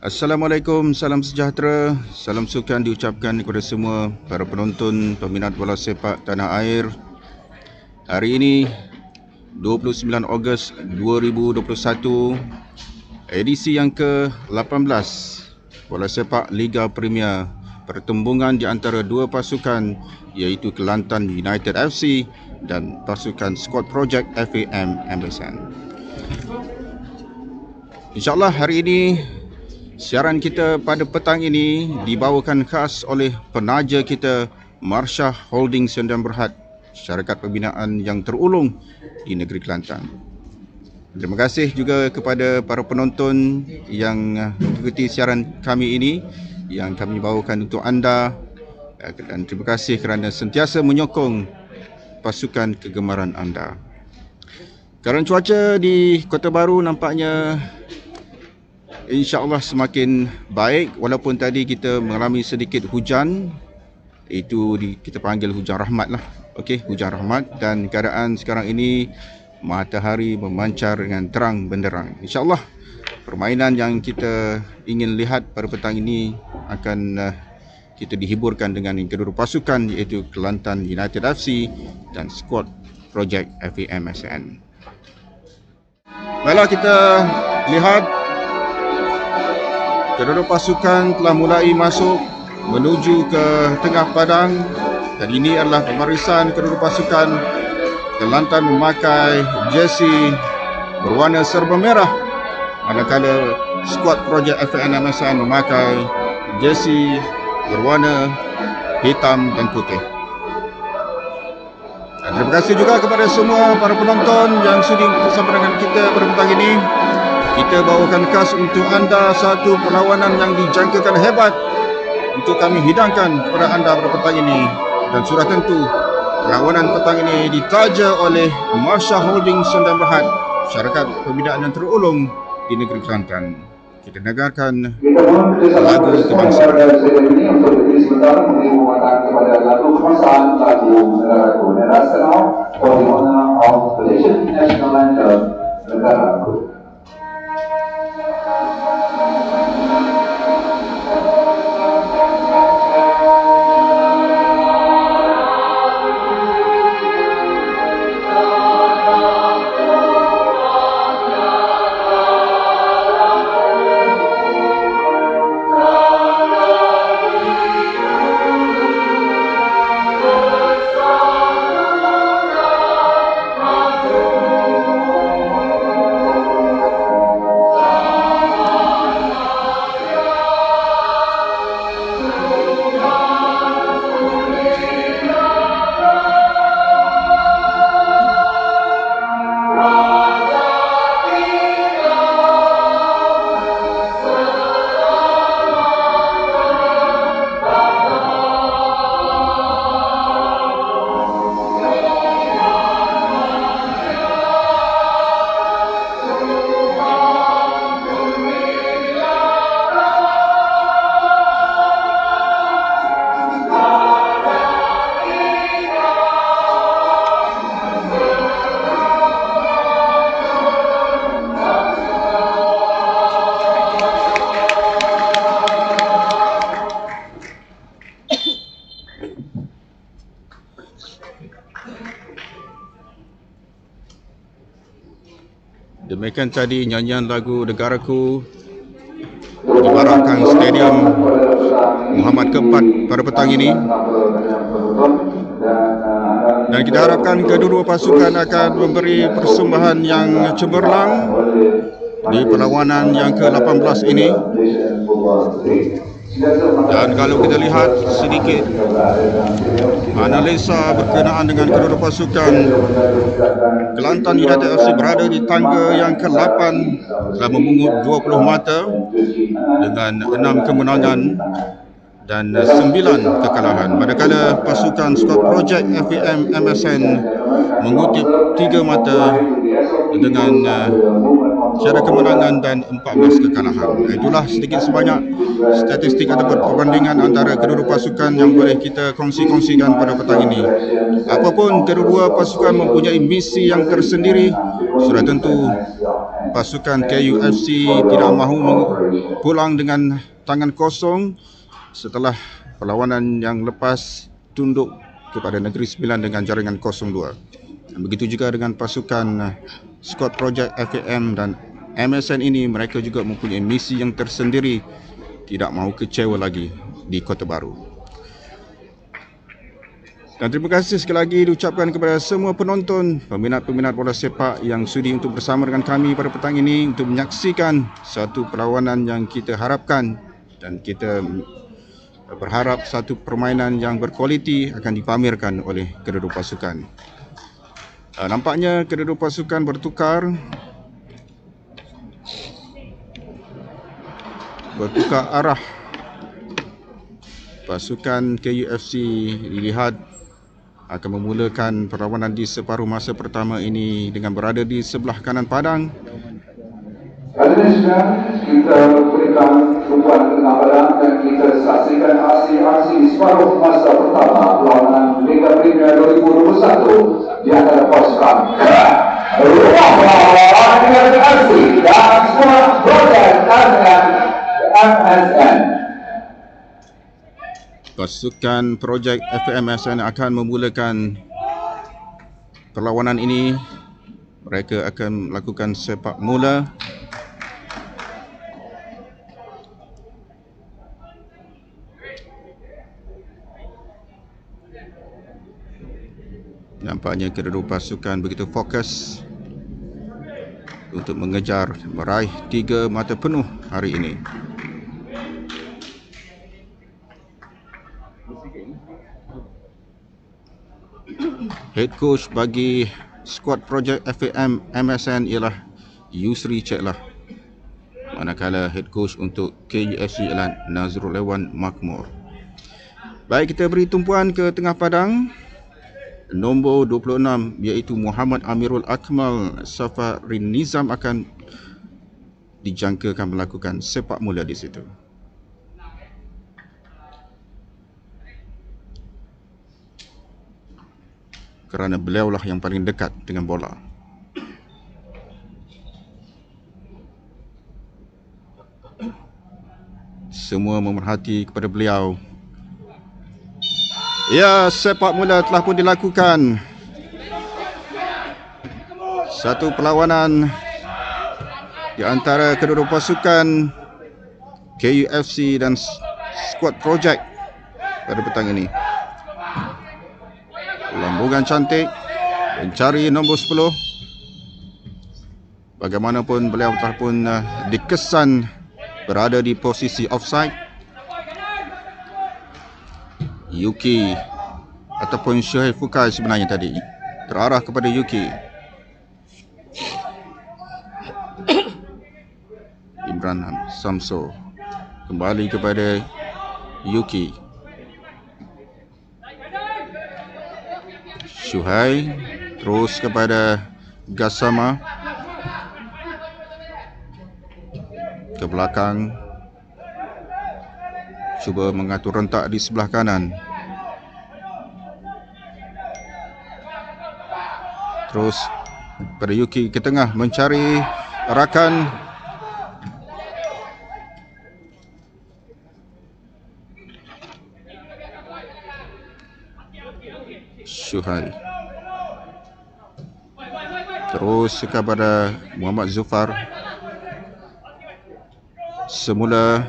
Assalamualaikum, salam sejahtera, salam sukan diucapkan kepada semua para penonton peminat bola sepak tanah air. Hari ini 29 Ogos 2021, edisi yang ke-18 bola sepak Liga Premier, pertembungan di antara dua pasukan iaitu Kelantan United FC dan pasukan Squad Project FAM MSN. InsyaAllah hari ini siaran kita pada petang ini dibawakan khas oleh penaja kita Marsha Holding Sdn Bhd, syarikat pembinaan yang terulung di negeri Kelantan. Terima kasih juga kepada para penonton yang mengikuti siaran kami ini yang kami bawakan untuk anda, dan terima kasih kerana sentiasa menyokong pasukan kegemaran anda. Keadaan cuaca di Kota Baru nampaknya InsyaAllah semakin baik, walaupun tadi kita mengalami sedikit hujan. Itu kita panggil hujan rahmat lah. Okey, hujan rahmat. Dan keadaan sekarang ini matahari memancar dengan terang benderang. InsyaAllah permainan yang kita ingin lihat pada petang ini akan kita dihiburkan dengan kedua pasukan iaitu Kelantan United FC dan Squad Project FAM MSN. Baiklah, kita lihat kedua pasukan telah mulai masuk menuju ke tengah padang, dan ini adalah pembarisan kedua pasukan. Kelantan memakai jersey berwarna serba merah, manakala Squad Project FAM MSN memakai jersey berwarna hitam dan putih. Dan terima kasih juga kepada semua para penonton yang sudi bersama dengan kita pada petang ini. Kita bawakan khas untuk anda satu perlawanan yang dijangkakan hebat untuk kami hidangkan kepada anda pada petang ini. Dan sudah tentu perlawanan petang ini ditaja oleh Marsha Holding Sdn Bhd, syarikat pembinaan yang terulung di negeri Kelantan. Kita dengarkan lagu kebangsaan. Ini untuk sebentar mengumumkan kepada lagu kebangsaan, lagu negaraku, National for the honor of Malaysian national anthem, negaraku. Demikian tadi nyanyian lagu Negaraku dibarakkan Stadium Muhammad keempat pada petang ini. Dan kita harapkan kedua pasukan akan memberi persembahan yang cemerlang di perlawanan yang ke-18 ini. Dan kalau kita lihat sedikit analisa berkenaan dengan kedua pasukan, Kelantan United FC berada di tangga yang ke-8, telah memungut 20 mata dengan 6 kemenangan dan 9 kekalahan. Manakala pasukan Squad Project FAM MSN mengutip 3 mata dengan tiada kemenangan dan 14 kekalahan. Itulah sedikit sebanyak statistik ataupun perbandingan antara kedua pasukan yang boleh kita kongsi-kongsikan pada petang ini. Apapun kedua pasukan mempunyai misi yang tersendiri, sudah tentu pasukan KUFC tidak mahu pulang dengan tangan kosong setelah perlawanan yang lepas tunduk kepada Negeri Sembilan dengan jaringan 0-2. Begitu juga dengan pasukan Squad Project FAM dan MSN ini, mereka juga mempunyai misi yang tersendiri, tidak mahu kecewa lagi di Kota Baru. Dan terima kasih sekali lagi diucapkan kepada semua penonton, peminat-peminat bola sepak yang sudi untuk bersama dengan kami pada petang ini untuk menyaksikan satu perlawanan yang kita harapkan, dan kita berharap satu permainan yang berkualiti akan dipamerkan oleh kedua-dua pasukan. Nampaknya kedua-dua pasukan bertukar arah. Pasukan KUFC dilihat akan memulakan perlawanan di separuh masa pertama ini dengan berada di sebelah kanan padang. Hadirin kita berikan tumpuan tengah padang dan kita saksikan aksi-aksi di separuh masa pertama perlawanan Liga Premier 2021 di antara pasukan KUFC dan Squad Project FAM. Pasukan Projek FMSN akan memulakan perlawanan ini. Mereka akan melakukan sepak mula. Nampaknya kedua-dua pasukan begitu fokus untuk mengejar meraih 3 mata penuh hari ini. Head coach bagi Squad Project FAM MSN ialah Yusri Ceklah, manakala head coach untuk KUFC ialah Nazrul Lewan Makmur. Baik, kita beri tumpuan ke tengah padang. Nombor 26 iaitu Muhammad Amirul Akmal Safarin Nizam akan dijangkakan melakukan sepak mula di situ. Kerana beliaulah yang paling dekat dengan bola. Semua memerhati kepada beliau. Ya, sepak mula telah pun dilakukan. Satu perlawanan di antara kedua-dua pasukan KUFC dan Squad Project pada petang ini. Lambungan cantik mencari nombor 10. Bagaimanapun beliau telah pun dikesan berada di posisi offside. Yuki ataupun Syuhaib Fukai sebenarnya tadi terarah kepada Yuki. Imran Samso kembali kepada Yuki. Syuhai terus kepada Gassama, ke belakang, cuba mengatur rentak di sebelah kanan. Terus pada Yuki ke tengah mencari rakan. Syuhai terus kepada Muhammad Zufar. Semula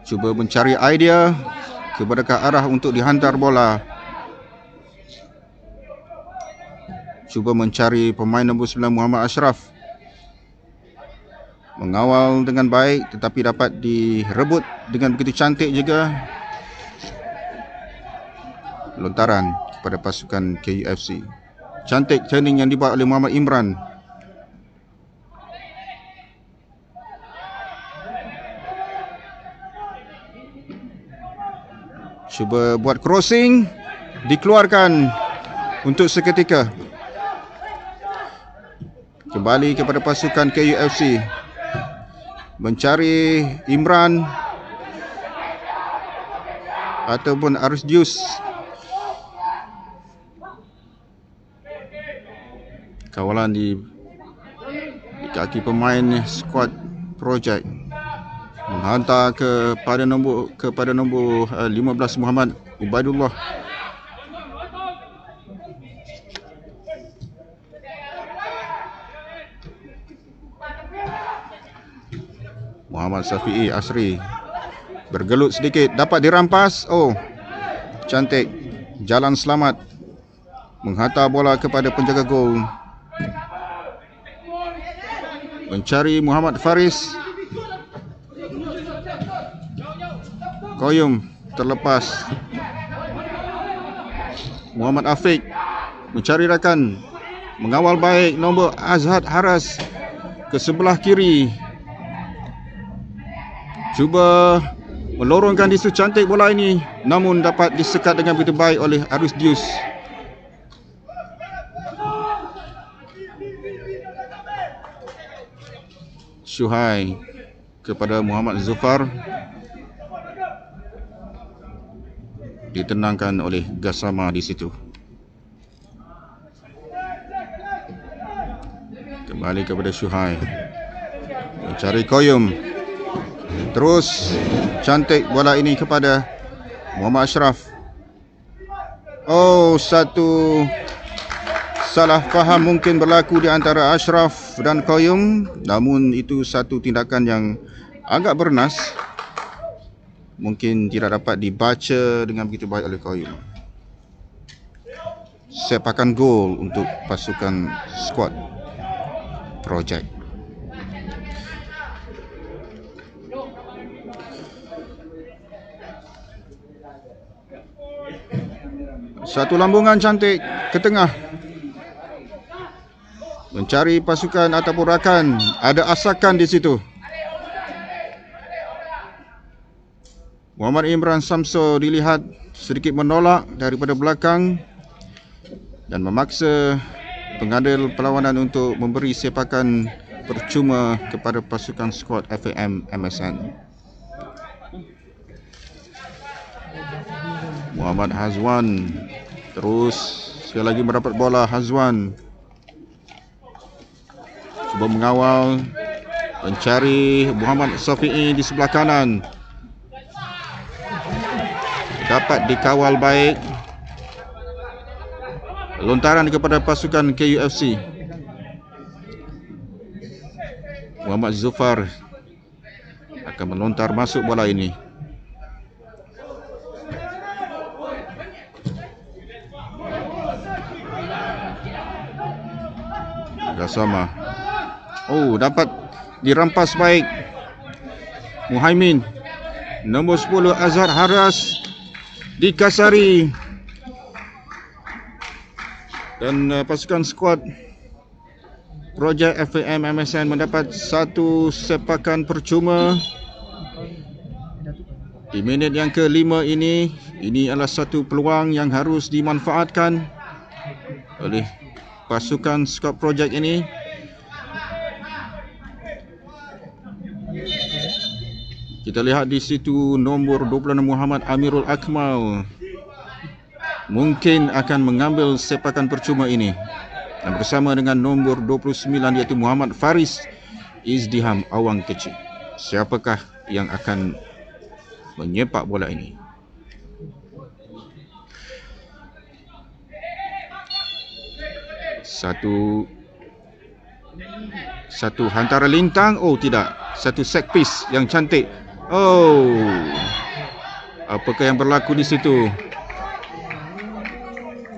cuba mencari idea kepada ke arah untuk dihantar bola. Cuba mencari pemain nombor 9 Muhammad Ashraf. Mengawal dengan baik tetapi dapat direbut dengan begitu cantik juga. Lontaran kepada pasukan KUFC. Cantik turning yang dibuat oleh Muhammad Imran. Cuba buat crossing, dikeluarkan untuk seketika. Kembali kepada pasukan KUFC. Mencari Imran ataupun Arsdius. Kawalan kaki pemain skuad projek menghantar kepada nombor 15 Muhammad Ubaidullah. Muhammad Safi'i Asri bergelut sedikit, dapat dirampas. Oh, cantik, jalan selamat, menghantar bola kepada penjaga gol, mencari Muhammad Faris. Koyum terlepas. Muhammad Afiq mencari rakan, mengawal baik nombor Azhad Haras ke sebelah kiri, cuba melorongkan disu cantik bola ini, namun dapat disekat dengan begitu baik oleh Arus Dius. Syuhai kepada Muhammad Zufar, ditenangkan oleh Gassama di situ. Kembali kepada Syuhai, mencari Koyum. Terus cantik bola ini kepada Muhammad Ashraf. Oh, satu salah faham mungkin berlaku di antara Ashraf dan Koyum, namun itu satu tindakan yang agak bernas, mungkin tidak dapat dibaca dengan begitu baik oleh Koyum. Sepakan gol untuk pasukan skuad projek. Satu lambungan cantik ke tengah, mencari pasukan ataupun rakan. Ada asakan di situ. Muhammad Imran Samso dilihat sedikit menolak daripada belakang dan memaksa pengadil perlawanan untuk memberi sepakan percuma kepada pasukan skuad FAM MSN. Muhammad Hazwan terus sekali lagi mendapat bola. Hazwan cuba mengawal, mencari Muhammad Safi'i di sebelah kanan, dapat dikawal baik. Lontaran kepada pasukan KUFC. Muhammad Zufar akan melontar masuk bola ini. Gassama. Oh, dapat dirampas baik. Muhaimin. Nombor 10 Azhar Haras dikasari. Dan pasukan skuad projek FAM MSN mendapat satu sepakan percuma di minit yang ke-5 ini. Ini adalah satu peluang yang harus dimanfaatkan oleh pasukan skuad projek ini. Kita lihat di situ nombor 26 Muhammad Amirul Akmal mungkin akan mengambil sepakan percuma ini, dan bersama dengan nombor 29 iaitu Muhammad Faris Izdiham Awang Kecil. Siapakah yang akan menyepak bola ini? Satu hantara lintang. Oh tidak, satu set piece yang cantik. Oh, apakah yang berlaku di situ?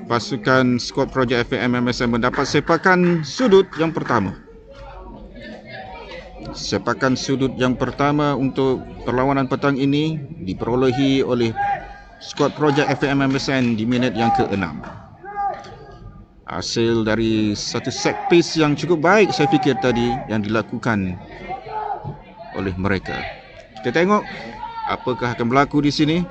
Pasukan skuad projek FAM MSN mendapat sepakan sudut yang pertama. Sepakan sudut yang pertama untuk perlawanan petang ini diperolehi oleh skuad projek FAM MSN di minit yang ke-6. Hasil dari satu set piece yang cukup baik saya fikir tadi yang dilakukan oleh mereka. Kita tengok apakah akan berlaku di sini.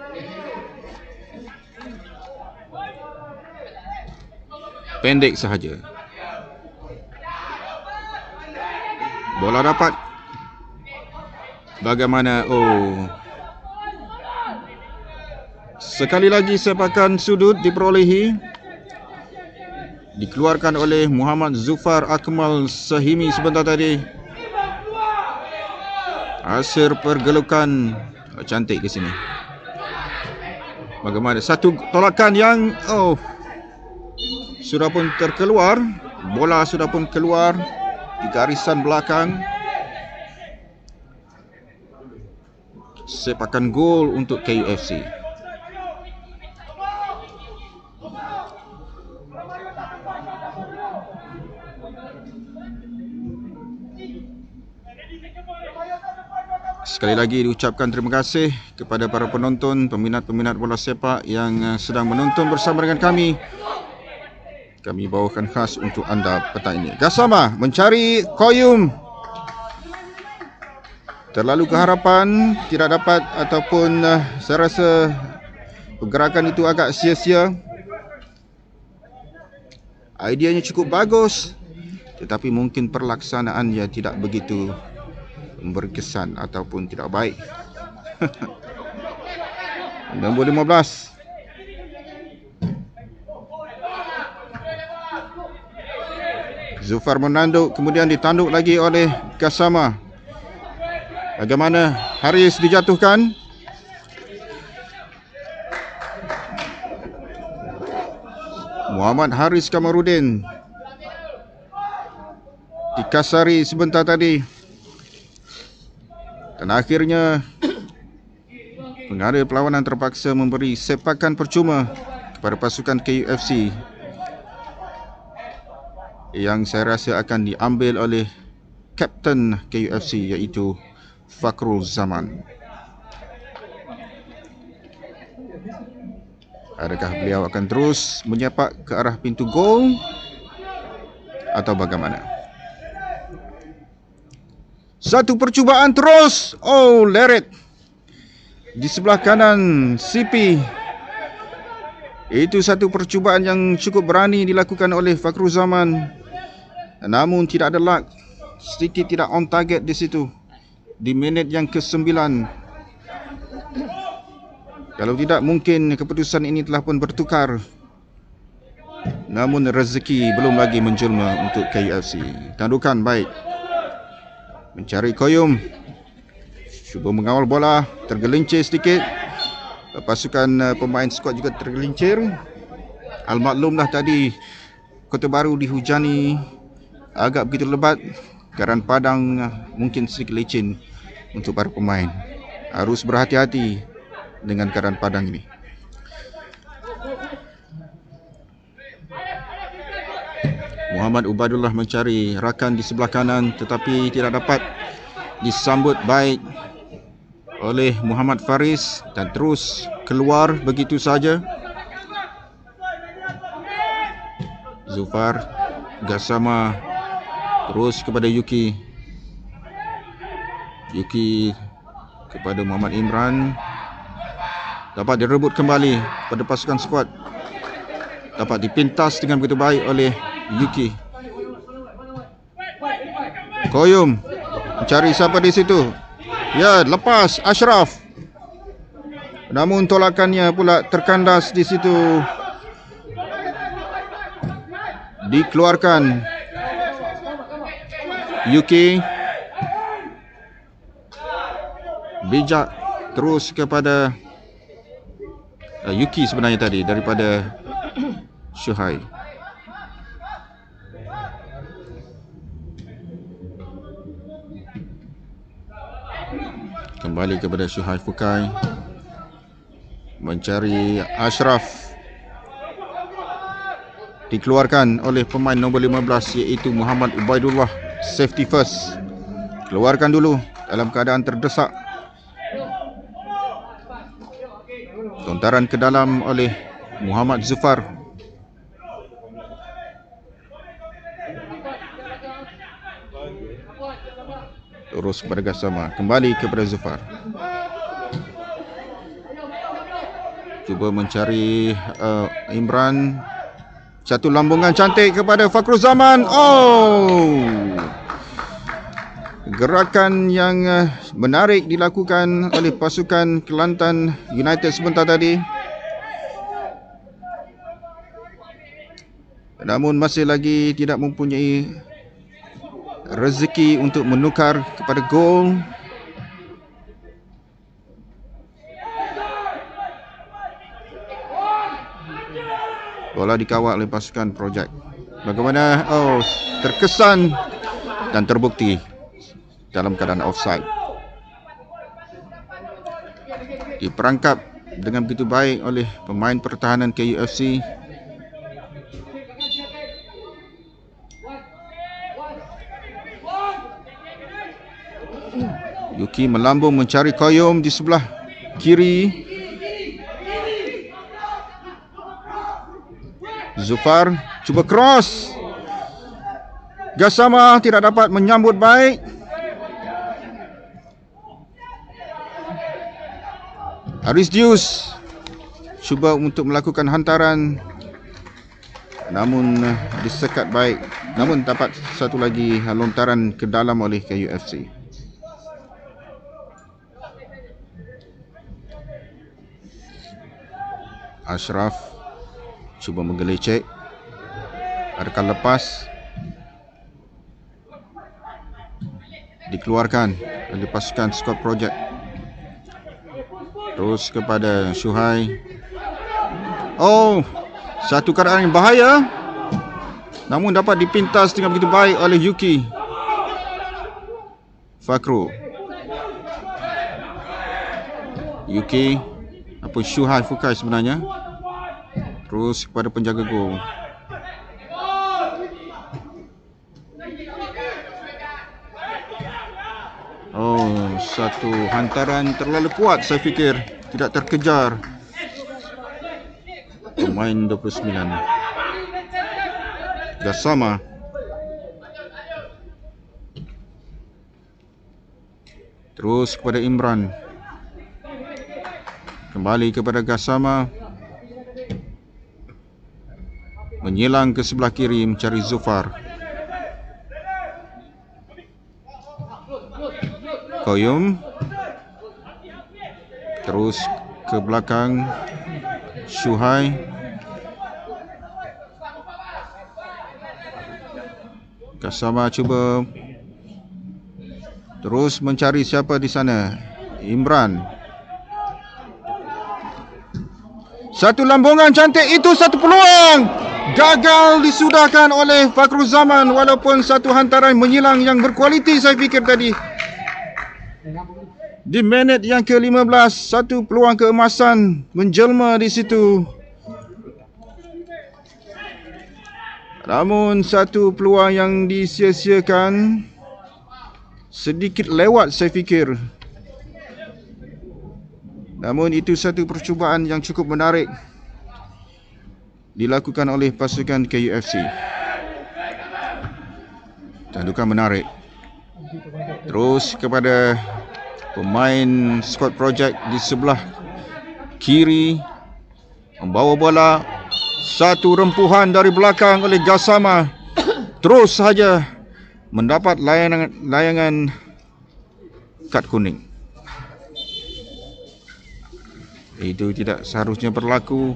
Pendek sahaja. Bola dapat. Bagaimana? Oh. Sekali lagi sepakan sudut diperolehi. Dikeluarkan oleh Muhammad Zufar Akmal Sahimi sebentar tadi. Hasil pergelukan cantik ke sini. Bagaimana satu tolakan yang sudah pun terkeluar. Bola sudah pun keluar di garisan belakang. Sepakan gol untuk KUFC. Sekali lagi diucapkan terima kasih kepada para penonton, peminat-peminat bola sepak yang sedang menonton bersama dengan kami. Kami bawakan khas untuk anda petang ini. Gassama mencari Koyum. Terlalu keharapan, tidak dapat ataupun saya rasa pergerakan itu agak sia-sia. Ideanya cukup bagus, tetapi mungkin perlaksanaannya tidak begitu berkesan ataupun tidak baik. Nombor 15. Zufar menanduk, kemudian ditanduk lagi oleh Gassama. Bagaimana Haris dijatuhkan? Muhammad Haris Kamarudin dikasari sebentar tadi. Dan akhirnya pengada perlawanan terpaksa memberi sepakan percuma kepada pasukan KUFC yang saya rasa akan diambil oleh kapten KUFC iaitu Fakrul Zaman. Adakah beliau akan terus menyepak ke arah pintu gol atau bagaimana? Satu percubaan terus. Leret di sebelah kanan CP. Itu satu percubaan yang cukup berani dilakukan oleh Fakrul Zaman. Namun tidak ada luck. Sedikit tidak on target di situ. Di minit yang ke-9. Kalau tidak, mungkin keputusan ini telah pun bertukar. Namun rezeki belum lagi menjelma untuk KUFC. Tandukan baik. Mencari Koyum. Cuba mengawal bola. Tergelincir sedikit. Pasukan pemain skuad juga tergelincir. Al-maklumlah tadi Kota Baru dihujani agak begitu lebat. Garan padang mungkin sedikit licin untuk para pemain. Harus berhati-hati dengan garan padang ini. Muhammad Ubaidullah mencari rakan di sebelah kanan tetapi tidak dapat disambut baik oleh Muhammad Faris dan terus keluar begitu saja. Zufar, Gassama terus kepada Yuki. Yuki kepada Muhammad Imran. Dapat direbut kembali pada pasukan skuad. Dapat dipintas dengan begitu baik oleh Yuki. Koyum mencari siapa di situ. Ya, lepas Ashraf. Namun tolakannya pula terkandas di situ. Dikeluarkan. Yuki bijak terus kepada Yuki sebenarnya tadi daripada Syuhai. Kembali kepada Syuhai Fukai. Mencari Ashraf. Dikeluarkan oleh pemain nombor 15 iaitu Muhammad Ubaidullah. Safety first. Keluarkan dulu dalam keadaan terdesak. Lontaran ke dalam oleh Muhammad Zufar. Terus kepada Gassama. Kembali kepada Zufar. Cuba mencari Imran. Satu lambungan cantik kepada Fakrul Zaman. Gerakan yang menarik dilakukan oleh pasukan Kelantan United sebentar tadi. namun masih lagi tidak mempunyai rezeki untuk menukar kepada gol. Bola dikawal oleh pasukan Projek. Bagaimana? Oh, terkesan dan terbukti dalam keadaan offside. Diperangkap dengan begitu baik oleh pemain pertahanan KUFC. Yuki melambung mencari Koyom di sebelah kiri. Zufar cuba cross. Gassama tidak dapat menyambut baik. Aris Dius cuba untuk melakukan hantaran, namun disekat baik. Namun dapat satu lagi lontaran ke dalam oleh KUFC. Ashraf cuba menggelecek. Adakah lepas? Dikeluarkan oleh pasukan Scott Project. Terus kepada Shuhai. Oh, satu keadaan yang bahaya, namun dapat dipintas dengan begitu baik oleh Yuki Fakru. Yuki apa Shuhai Fukai sebenarnya. Terus kepada penjaga gol. Oh, satu hantaran terlalu kuat saya fikir, tidak terkejar pemain 29 Gassama. Terus kepada Imran. Kembali kepada Gassama. Menyilang ke sebelah kiri mencari Zufar. Koyum. Terus ke belakang Shuhai. Gassama cuba terus mencari siapa di sana. Imran. Satu lambungan cantik, itu satu peluang. Gagal disudahkan oleh Fakrul Zaman, walaupun satu hantaran menyilang yang berkualiti saya fikir tadi. Di minit yang ke-15, satu peluang keemasan menjelma di situ. Namun satu peluang yang disia-siakan, sedikit lewat saya fikir. Namun itu satu percubaan yang cukup menarik dilakukan oleh pasukan KUFC. Tandukan menarik. Terus kepada pemain Scott Project di sebelah kiri, membawa bola. Satu rempuhan dari belakang oleh Gassama. Terus sahaja mendapat layangan kad kuning. Itu tidak seharusnya berlaku.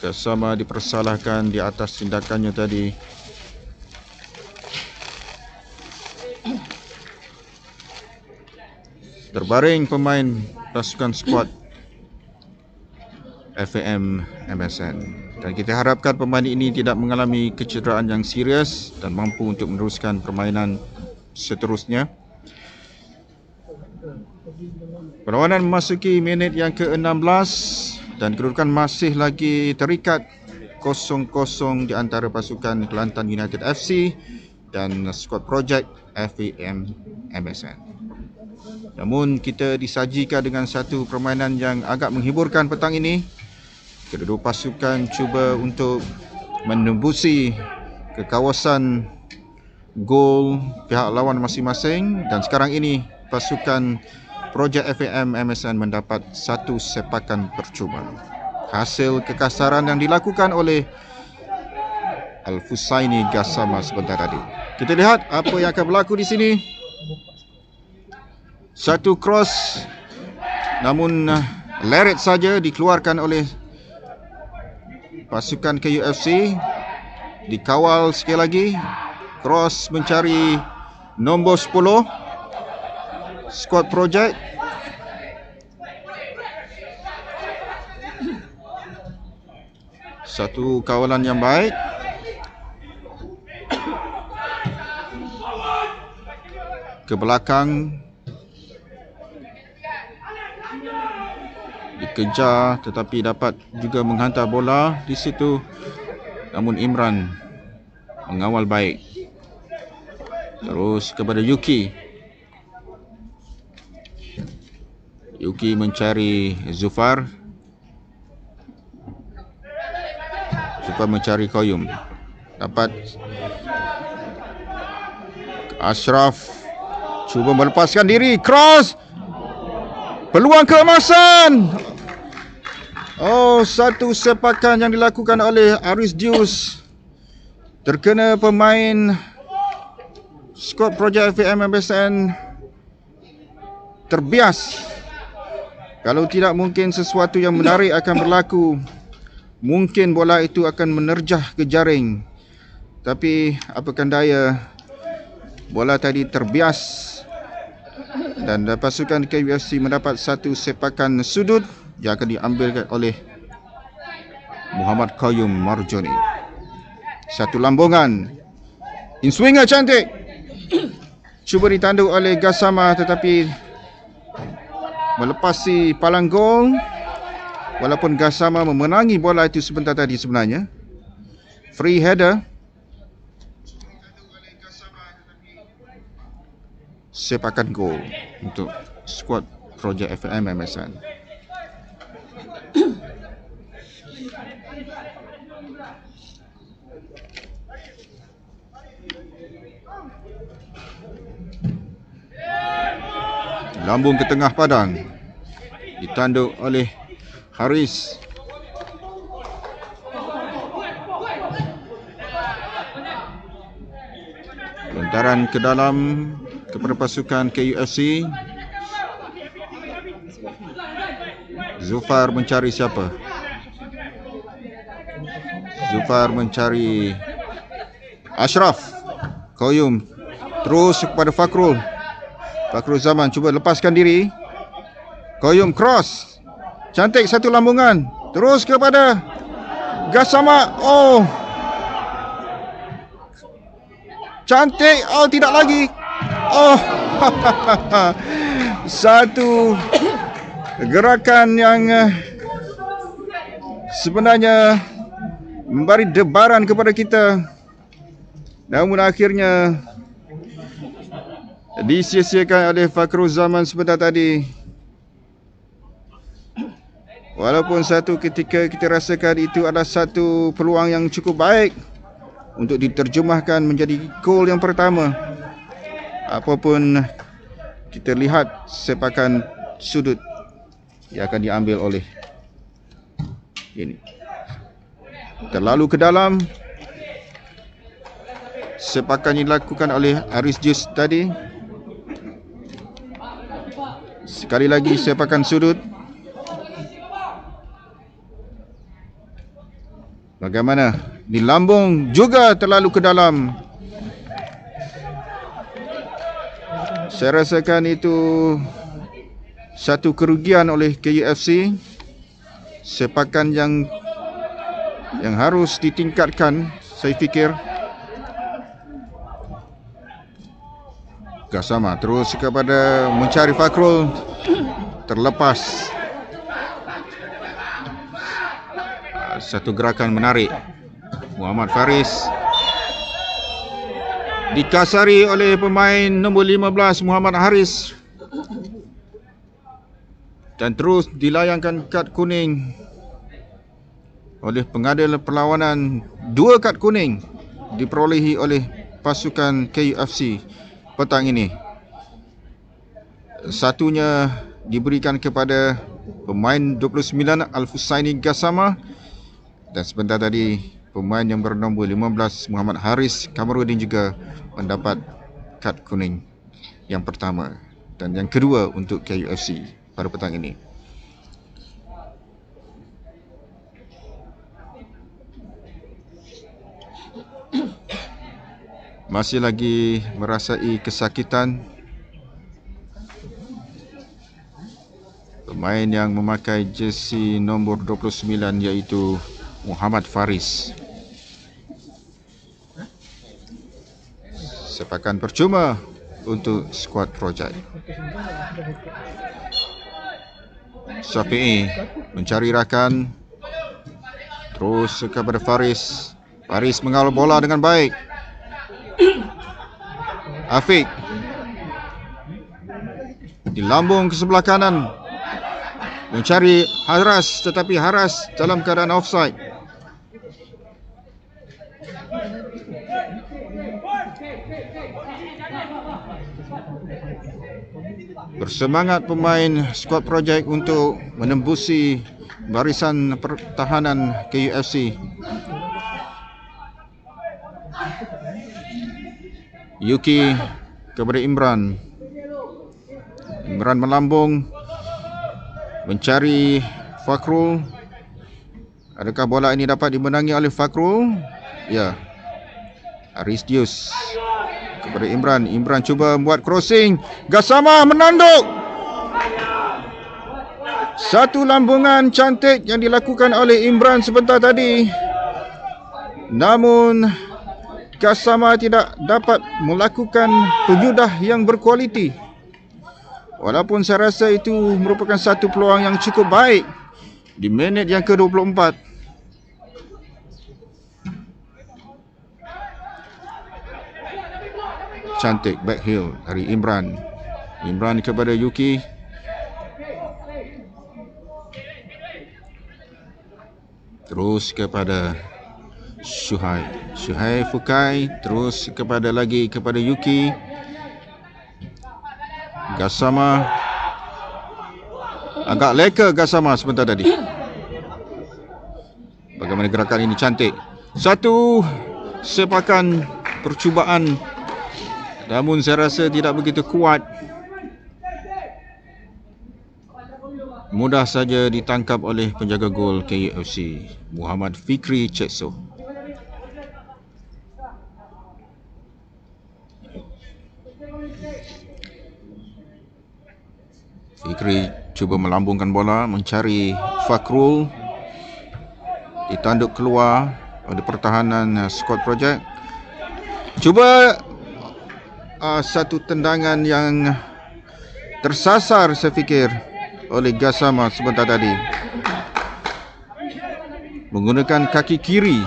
Gassama dipersalahkan di atas tindakannya tadi. Terbaring pemain pasukan skuad FAM MSN, dan kita harapkan pemain ini tidak mengalami kecederaan yang serius dan mampu untuk meneruskan permainan seterusnya. Perlawanan memasuki minit yang ke-16 dan kedudukan masih lagi terikat 0-0 di antara pasukan Kelantan United FC dan Scott Project FAM MSN. Namun kita disajikan dengan satu permainan yang agak menghiburkan petang ini. Kedua pasukan cuba untuk menembusi ke kawasan gol pihak lawan masing-masing, dan sekarang ini pasukan Projek FAM MSN mendapat satu sepakan percuma. Hasil kekasaran yang dilakukan oleh Al-Fusaini Gassama sebentar tadi. Kita lihat apa yang akan berlaku di sini. Satu cross, namun leret saja dikeluarkan oleh pasukan KUFC. Dikawal sekali lagi. Cross mencari nombor 10 Squad Project. Satu kawalan yang baik. Ke belakang. Dikejar tetapi dapat juga menghantar bola di situ. Namun Imran mengawal baik. Terus kepada Yuki. Yuki mencari Zufar. Zufar mencari Qayyum. Dapat Ashraf cuba melepaskan diri. Cross. Peluang keemasan. Oh, satu sepakan yang dilakukan oleh Aris Dius. Terkena pemain Squad Project FAM MSN terbias. Kalau tidak, mungkin sesuatu yang menarik akan berlaku. Mungkin bola itu akan menerjah ke jaring. Tapi apakan daya, bola tadi terbias. Dan pasukan KUFC mendapat satu sepakan sudut yang akan diambil oleh Muhammad Qayyum Marjoni. Satu lambungan. In-swinger cantik. Cuba ditanduk oleh Gassama tetapi melepasi palang gol. Walaupun Gassama memenangi bola itu sebentar tadi sebenarnya. Free header. Sepakan gol untuk Squad Project FAM MSN. Lambung ke tengah padang. Ditanduk oleh Haris. Lontaran ke dalam kepada pasukan KUFC. Zufar mencari siapa? Zufar mencari Ashraf. Qayyum terus kepada Fakrul. Fakrul Zaman cuba lepaskan diri. Qayyum cross. Cantik satu lambungan. Terus kepada Gassama. Oh. Cantik. Oh, tidak lagi. Oh. Satu gerakan yang sebenarnya memberi debaran kepada kita. Namun akhirnya disia-siakan oleh Fakrul Zaman sebentar tadi. Walaupun satu ketika kita rasakan itu adalah satu peluang yang cukup baik untuk diterjemahkan menjadi gol yang pertama. Apapun kita lihat sepakan sudut yang akan diambil oleh ini. Terlalu ke dalam. Sepakan yang dilakukan oleh Aris Jus tadi. Sekali lagi sepakan sudut. Bagaimana? Di lambung juga terlalu ke dalam. Saya rasakan itu satu kerugian oleh KUFC. Sepakan yang harus ditingkatkan, saya fikir. Gassama terus kepada mencari Fakrul. Terlepas. Satu gerakan menarik. Muhammad Faris dikasari oleh pemain nombor 15 Muhammad Haris. Dan terus dilayangkan kad kuning oleh pengadil perlawanan. 2 kad kuning diperolehi oleh pasukan KUFC petang ini. Satunya diberikan kepada pemain 29 Al-Husaini Gassama. Dan sebentar tadi pemain yang bernombor 15 Muhammad Haris Kamarudin juga mendapat kad kuning yang pertama. Dan dan yang kedua untuk KUFC pada petang ini. Masih lagi merasai kesakitan pemain yang memakai jersey nombor 29 iaitu Muhammad Faris. Sepakan percuma untuk skuad projek. Syafi'i mencari rakan, terus kepada Faris. Faris mengawal bola dengan baik. Afiq dilambung ke sebelah kanan, mencari Haras, tetapi Haras dalam keadaan offside. Bersemangat pemain skuad projek untuk menembusi barisan pertahanan KUFC. Yuki kepada Imran. Imran melambung, mencari Fakrul. Adakah bola ini dapat dimenangi oleh Fakrul? Ya. Aristius kepada Imran. Imran cuba membuat crossing. Gassama menanduk. Satu lambungan cantik yang dilakukan oleh Imran sebentar tadi. Namun Gassama tidak dapat melakukan penjudah yang berkualiti. Walaupun saya rasa itu merupakan satu peluang yang cukup baik di minit yang ke-24. Cantik backheel dari Imran. Imran kepada Yuki. Terus kepada Syuhai Fukai, terus kepada Yuki. Gassama agak leka Gassama sebentar tadi. Bagaimana gerakan ini cantik. Satu sepakan percubaan, namun saya rasa tidak begitu kuat. Mudah saja ditangkap oleh penjaga gol KUFC, Muhammad Fikri Cetso. Fikri cuba melambungkan bola, mencari Fakrul. Ditanduk keluar oleh pertahanan skuad projek. Cuba satu tendangan yang tersasar saya fikir oleh Gassama sebentar tadi. Menggunakan kaki kiri.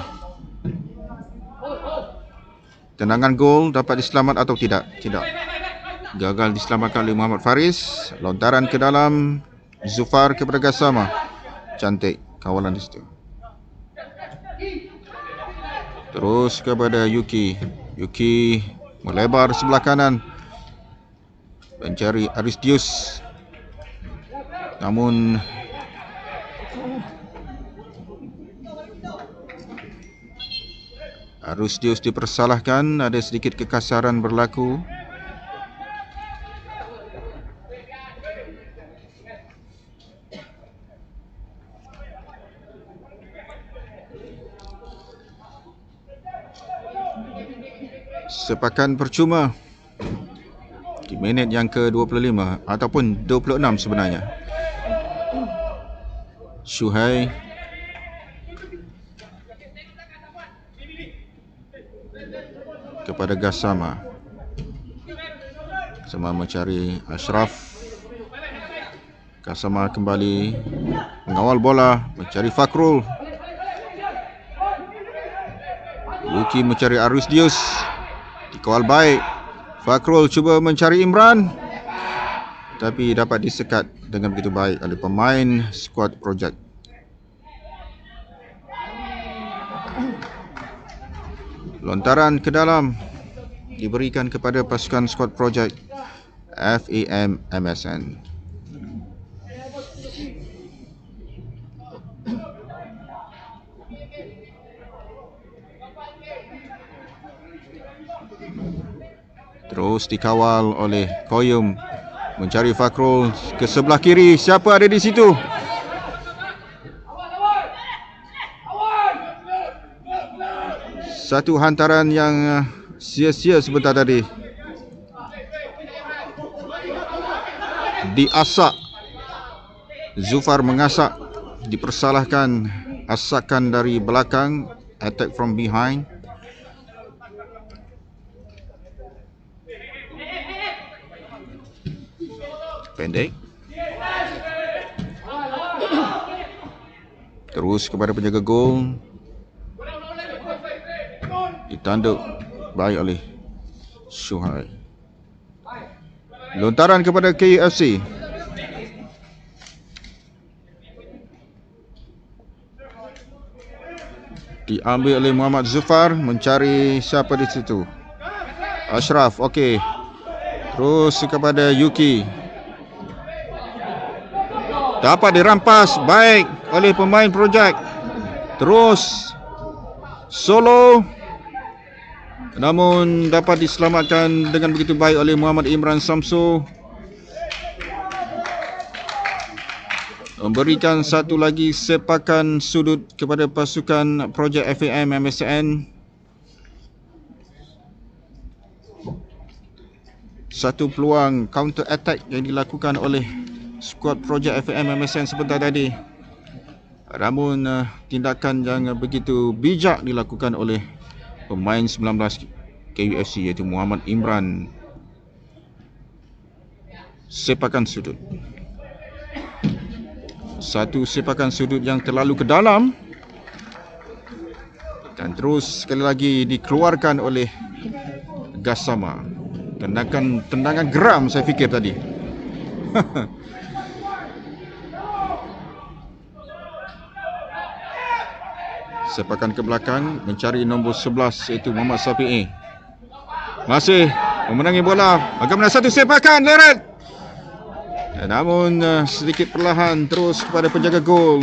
Tendangan gol dapat diselamat atau tidak? Tidak. Gagal diselamatkan oleh Muhammad Faris. Lontaran ke dalam, Zufar kepada Gassama. Cantik kawalan di situ. Terus kepada Yuki. Yuki melebar sebelah kanan, mencari Aristius. Namun Aristius dipersalahkan, ada sedikit kekasaran berlaku. Sepakan percuma di minit yang ke-25 ataupun 26 sebenarnya. Syuhai kepada Gassama. Sama mencari Ashraf. Gassama kembali mengawal bola, mencari Fakrul. Yuki mencari Aristius. Dikawal baik. Fakrul cuba mencari Imran, tapi dapat disekat dengan begitu baik oleh pemain skuad projek. Lontaran ke dalam diberikan kepada pasukan skuad projek FAM MSN. Terus dikawal oleh Koyum. mencari Fakrul ke sebelah kiri. Siapa ada di situ? Satu hantaran yang sia-sia sebentar tadi. Diasak. Zufar mengasak. Dipersalahkan asakan dari belakang. Attack from behind. Pendek. Terus kepada penjaga gol. Ditanduk baik oleh Syuhaib. Lontaran kepada KUFC. Diambil oleh Muhammad Zufar. Mencari siapa di situ? Ashraf. Okey. Terus kepada Yuki. Dapat dirampas baik oleh pemain projek. Terus solo, namun dapat diselamatkan dengan begitu baik oleh Muhammad Imran Samsu. Memberikan satu lagi sepakan sudut kepada pasukan projek FAM MSN. Satu peluang counter attack yang dilakukan oleh skuad projek FAM MSN sebentar tadi. Namun tindakan yang begitu bijak dilakukan oleh pemain 19 KUFC iaitu Muhammad Imran. Sepakan sudut. Satu sepakan sudut yang terlalu ke dalam. Dan terus sekali lagi dikeluarkan oleh Gassama. Tendangan geram saya fikir tadi. Sepakan ke belakang mencari nombor 11 iaitu Muhammad Safi'i. Masih memenangi bola. Bagaimana satu sepakan leret. Namun sedikit perlahan terus kepada penjaga gol.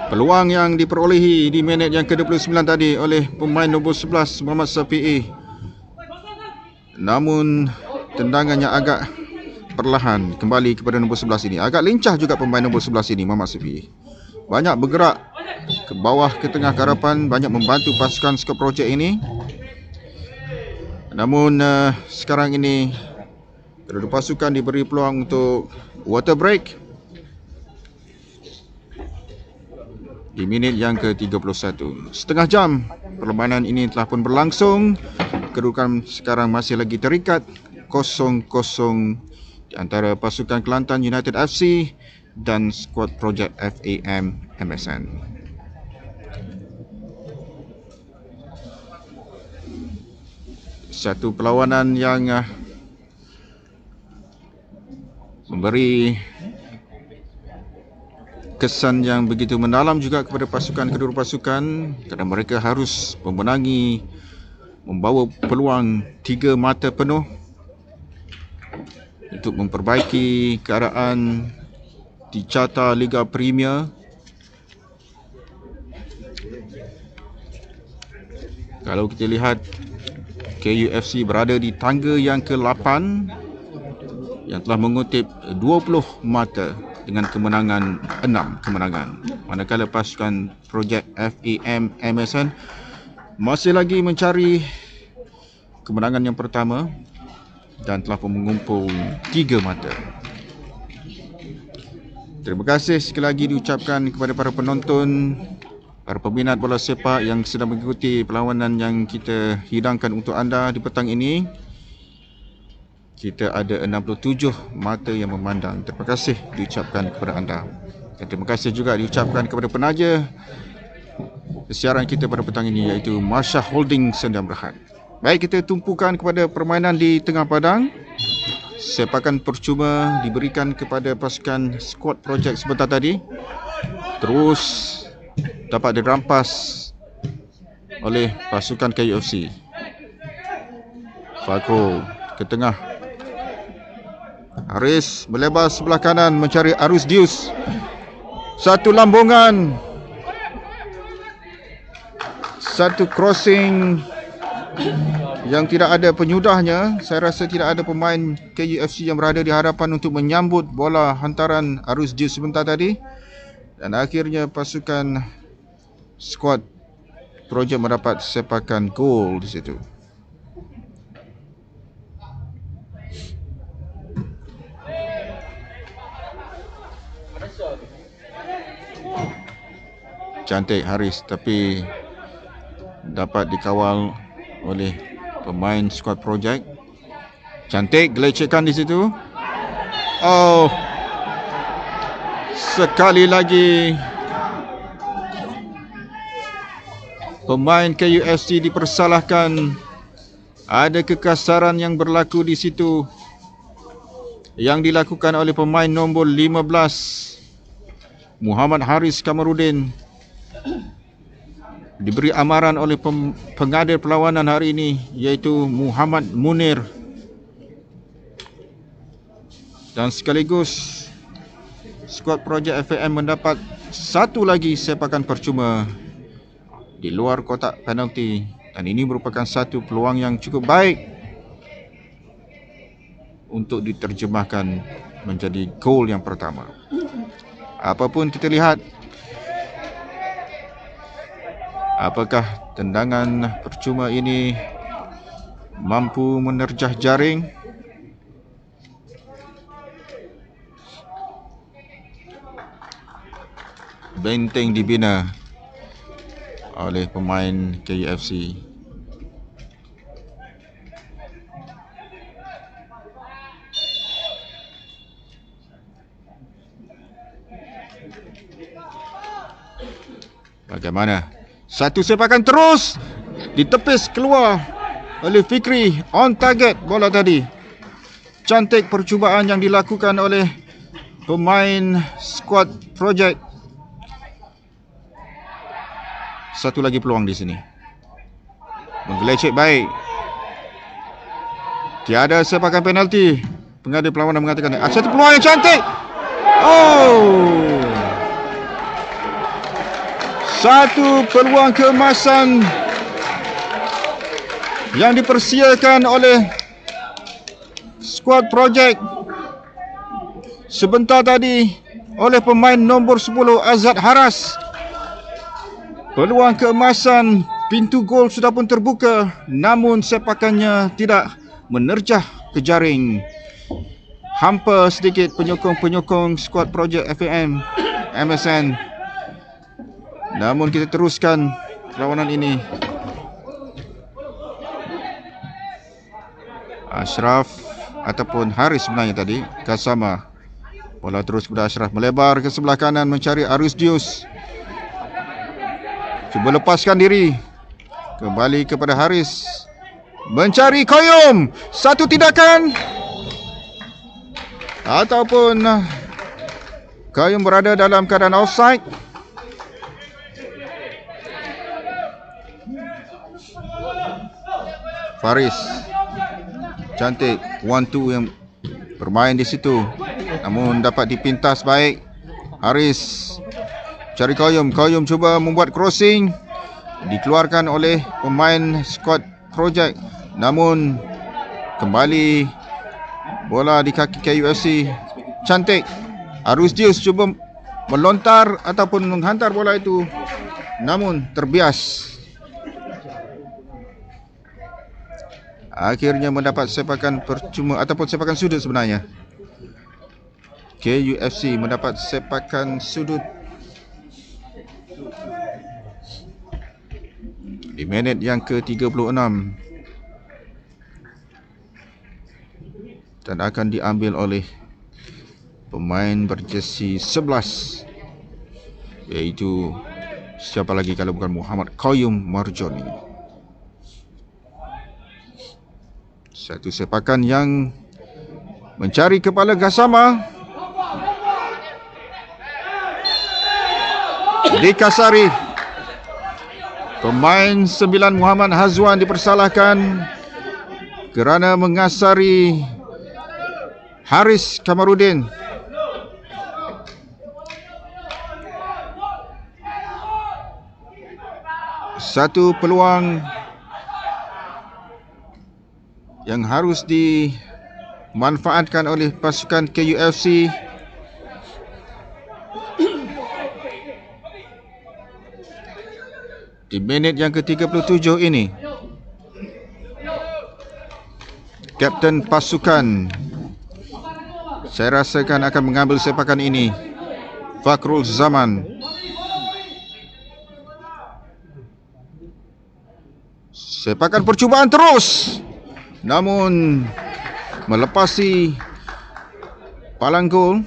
Peluang yang diperolehi di minit yang ke-29 tadi oleh pemain nombor 11 Muhammad Safi'i. Namun tendangannya agak perlahan kembali kepada nombor 11 ini. Agak lincah juga pemain nombor 11 ini, Muhammad Safi'i. Banyak bergerak ke bawah, ke tengah, ke hadapan. Banyak membantu pasukan skuad projek ini. Namun sekarang ini kedua pasukan diberi peluang untuk water break di minit yang ke-31. Setengah jam permainan ini telah pun berlangsung. Kedudukan sekarang masih lagi terikat 0-0 di antara pasukan Kelantan United FC dan skuad projek FAM MSN. Satu perlawanan yang memberi kesan yang begitu mendalam juga kepada pasukan kedua pasukan kerana mereka harus memenangi, membawa peluang 3 mata penuh untuk memperbaiki keadaan di carta Liga Premier. Kalau kita lihat, KUFC berada di tangga yang ke-8 yang telah mengutip 20 mata dengan kemenangan 6 kemenangan. Manakala pasukan projek FAM MSN masih lagi mencari kemenangan yang pertama dan telah pun mengumpul 3 mata. Terima kasih sekali lagi diucapkan kepada para penonton, para peminat bola sepak yang sedang mengikuti perlawanan yang kita hidangkan untuk anda di petang ini. Kita ada 67 mata yang memandang. Terima kasih diucapkan kepada anda. Dan terima kasih juga diucapkan kepada penaja siaran kita pada petang ini iaitu Marsha Holding Sdn Bhd. Baik, kita tumpukan kepada permainan di tengah padang. Sepakan percuma diberikan kepada pasukan skuad projek sebentar tadi. Terus dapat dirampas oleh pasukan KUFC. Fakro ke tengah. Haris melebar sebelah kanan mencari Arus Dius. Satu lambungan. Satu crossing yang tidak ada penyudahnya. Saya rasa tidak ada pemain KUFC yang berada di hadapan untuk menyambut bola hantaran arus jus sebentar tadi. Dan akhirnya pasukan skuad projek mendapat sepakan gol di situ. Cantik Haris, tapi dapat dikawal oleh pemain skuad projek. Cantik gelecekan di situ. Oh, sekali lagi pemain KUFC dipersalahkan. Ada kekasaran yang berlaku di situ yang dilakukan oleh pemain nombor 15 Muhammad Haris Kamarudin. Diberi amaran oleh pengadil perlawanan hari ini, iaitu Muhammad Munir. Dan sekaligus skuad projek FAM mendapat satu lagi sepakan percuma di luar kotak penalti. Dan ini merupakan satu peluang yang cukup baik untuk diterjemahkan menjadi gol yang pertama. Apapun kita lihat, apakah tendangan percuma ini mampu menerjah jaring? Benteng dibina oleh pemain KUFC. Bagaimana? Satu sepakan terus ditepis keluar oleh Fikri. On target bola tadi. Cantik percubaan yang dilakukan oleh pemain skuad projek. Satu lagi peluang di sini. Menggelecek baik. Tiada sepakan penalti. Pengadil perlawanan mengatakan satu peluang yang cantik. Oh, satu peluang keemasan yang dipersiakan oleh skuad projek sebentar tadi oleh pemain nombor 10 Azad Haras. Peluang keemasan, pintu gol sudah pun terbuka, namun sepakannya tidak menerjah ke jaring. Hampa sedikit penyokong-penyokong skuad projek FAM MSN. Namun kita teruskan perlawanan ini. Ashraf ataupun Haris sebenarnya tadi, Kasama. Bola terus kepada Ashraf, melebar ke sebelah kanan mencari Arus Dius. Cuba lepaskan diri. Kembali kepada Haris. Mencari Koyum. Satu tindakan. Ataupun Koyum berada dalam keadaan offside. Faris. Cantik. 1-2 yang bermain di situ. Namun dapat dipintas baik. Haris. Cari Koyum. Koyum cuba membuat crossing. Dikeluarkan oleh pemain skuad projek. Namun kembali bola di kaki KUFC. Cantik. Arus Dius cuba melontar ataupun menghantar bola itu. Namun terbias. Akhirnya mendapat sepakan percuma ataupun sepakan sudut sebenarnya. KUFC mendapat sepakan sudut di minit yang ke-36 dan akan diambil oleh pemain berjersey 11, iaitu siapa lagi kalau bukan Muhammad Koyum Marjoni. Satu sepakan yang mencari kepala Gasama. Dikasari. Pemain 9 Muhammad Hazwan dipersalahkan kerana mengasari Haris Kamarudin. Satu peluang yang harus dimanfaatkan oleh pasukan KUFC. Di minit yang ke-37 ini, kapten pasukan saya rasakan akan mengambil sepakan ini, Fakhrul Zaman. Sepakan percubaan terus, namun melepasi palang gol.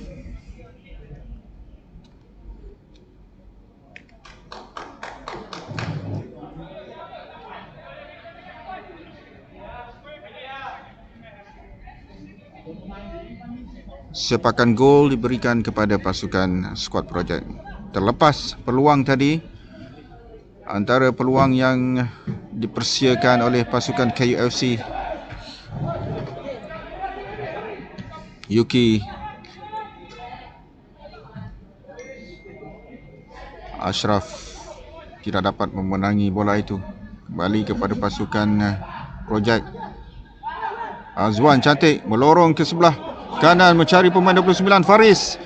Sepakan gol diberikan kepada pasukan Squad Project. Terlepas peluang tadi, antara peluang yang dipersiakan oleh pasukan KUFC, Yuki Ashraf tidak dapat memenangi bola itu. Kembali kepada pasukan Project. Azwan cantik melorong ke sebelah kanan mencari pemain 29 Faris,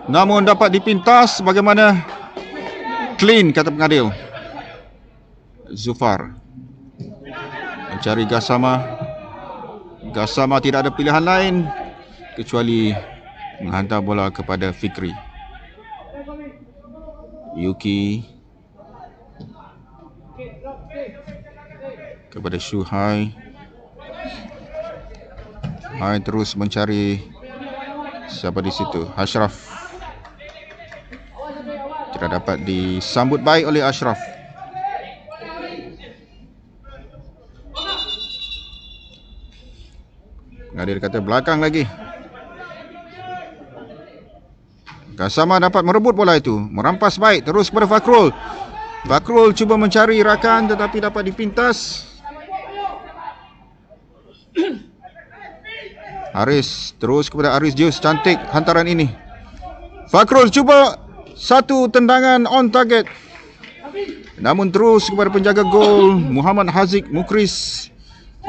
namun dapat dipintas. Bagaimana clean, kata pengadil. Zufar mencari Gassama. Gassama tidak ada pilihan lain kecuali menghantar bola kepada Fikri. Yuki kepada Shuhai. Hai terus mencari siapa di situ. Ashraf tidak dapat disambut baik oleh Ashraf. Pengadil kata belakang lagi. Gassama dapat merebut bola itu, merampas baik terus kepada Fakhrul. Fakhrul cuba mencari rakan tetapi dapat dipintas. Haris terus kepada Aris Jus. Cantik hantaran ini. Fakhrul cuba satu tendangan on target, namun terus kepada penjaga gol Muhammad Haziq Mukris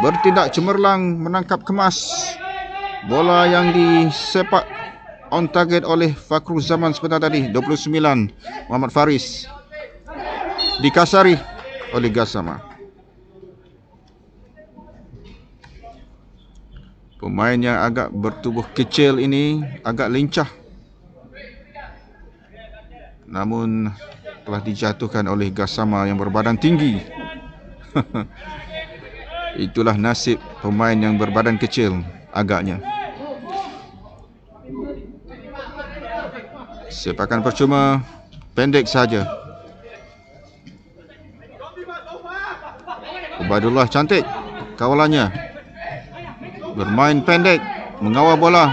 bertindak cemerlang menangkap kemas bola yang disepak on target oleh Fakhrul Zaman sebentar tadi. 29 Muhammad Faris dikasari oleh Gassama. Pemain yang agak bertubuh kecil ini agak lincah, namun telah dijatuhkan oleh Gassama yang berbadan tinggi. Itulah nasib pemain yang berbadan kecil agaknya. Sepakan percuma pendek saja. Ubaidullah cantik kawalannya, bermain pendek, mengawal bola.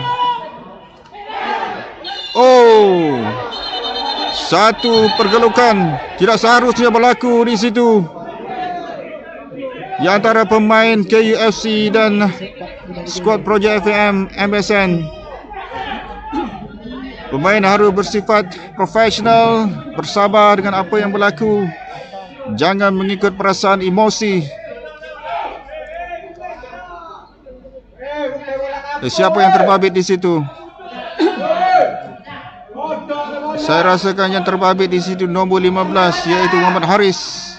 Oh, satu pergelukan tidak seharusnya berlaku di situ di antara pemain KUFC dan Squad Project FM MSN. Pemain harus bersifat profesional, bersabar dengan apa yang berlaku, jangan mengikut perasaan emosi. Siapa yang terbabit di situ? Saya rasakan yang terbabit di situ nombor 15, iaitu Muhammad Haris.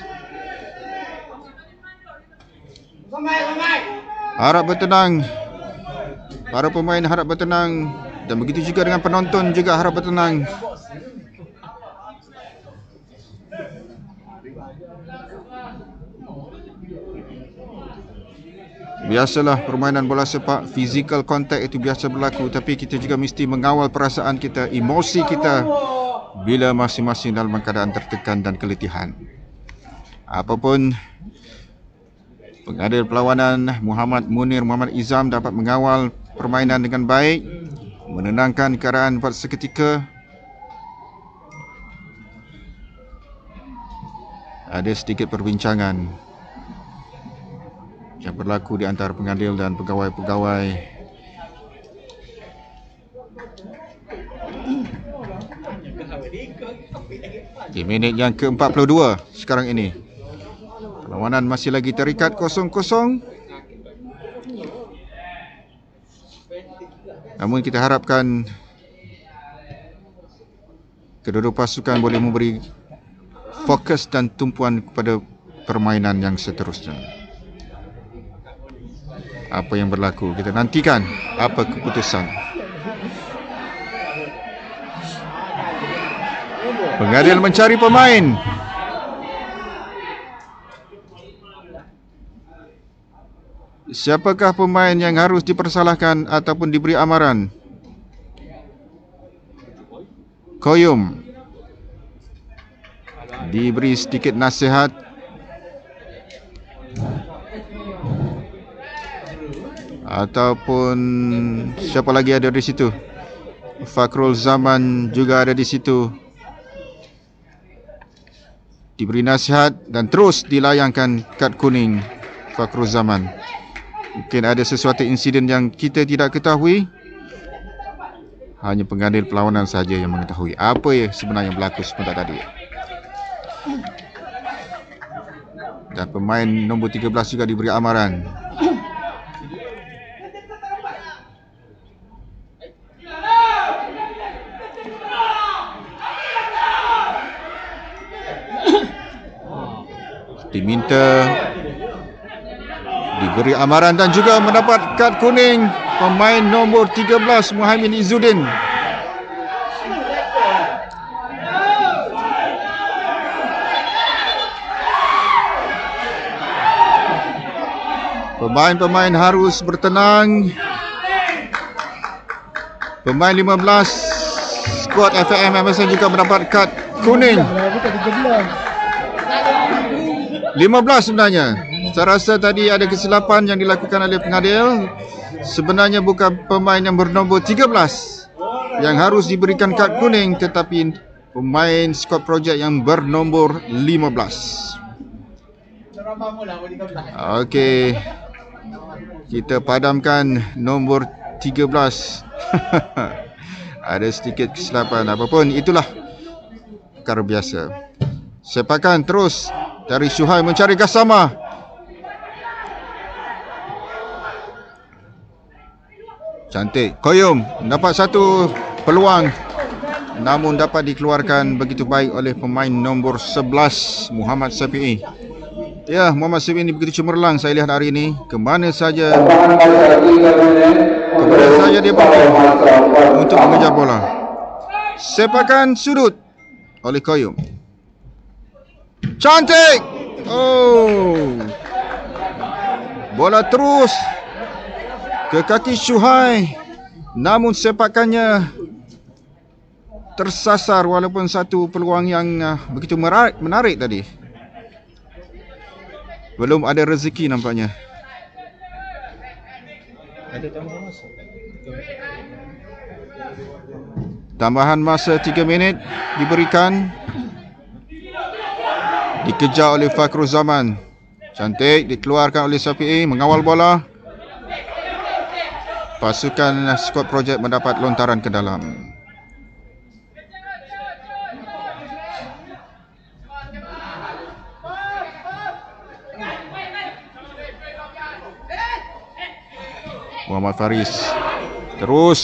Harap bertenang. Para pemain harap bertenang, dan begitu juga dengan penonton juga harap bertenang. Biasalah permainan bola sepak, physical contact itu biasa berlaku, tapi kita juga mesti mengawal perasaan kita, emosi kita bila masing-masing dalam keadaan tertekan dan keletihan. Apapun, pengadil perlawanan Muhammad Munir Muhammad Izam dapat mengawal permainan dengan baik, menenangkan keadaan pada seketika. Ada sedikit perbincangan yang berlaku di antara pengadil dan pegawai-pegawai. Di minit yang ke-42 sekarang ini, perlawanan masih lagi terikat 0-0. Namun kita harapkan kedua-dua pasukan boleh memberi fokus dan tumpuan kepada permainan yang seterusnya. Apa yang berlaku, kita nantikan apa keputusan. Pengadil mencari pemain. Siapakah pemain yang harus dipersalahkan ataupun diberi amaran? Koyum diberi sedikit nasihat. Ataupun siapa lagi ada di situ? Fakrul Zaman juga ada di situ. Diberi nasihat dan terus dilayangkan kad kuning Fakrul Zaman. Mungkin ada sesuatu insiden yang kita tidak ketahui. Hanya pengadil perlawanan saja yang mengetahui apa yang sebenarnya berlaku sebentar tadi. Dan pemain nombor 13 juga diberi amaran. Diminta diberi amaran dan juga mendapat kad kuning pemain nombor 13 Muhaimin Izzuddin. Pemain-pemain harus bertenang. Pemain 15 skuad FAM MSN juga mendapat kad kuning. 15 sebenarnya. Saya rasa tadi ada kesilapan yang dilakukan oleh pengadil. Sebenarnya bukan pemain yang bernombor 13 yang harus diberikan kad kuning, tetapi pemain skuad projek yang bernombor 15. Okey. Kita padamkan nombor 13. Ada sedikit kesilapan, apapun itulah perkara biasa. Sepakan terus dari Syuhai mencari Gassama. Cantik. Koyum dapat satu peluang, namun dapat dikeluarkan begitu baik oleh pemain nombor 11 Muhammad Syafi'i. Ya, Muhammad Syafi'i ini begitu cemerlang saya lihat hari ini. Kemana saja dia pergi untuk mengejar bola. Sepakan sudut oleh Koyum. Cantik. Oh. Bola terus ke kaki Syuhai, namun sepakannya tersasar walaupun satu peluang yang begitu menarik tadi. Belum ada rezeki nampaknya. Ada tambahan masa. Tambahan masa 3 minit diberikan. Dikejar oleh Fakrul Zaman. Cantik, dikeluarkan oleh Syafi'i, mengawal bola. Pasukan skuad projek mendapat lontaran ke dalam. Muhammad Faris terus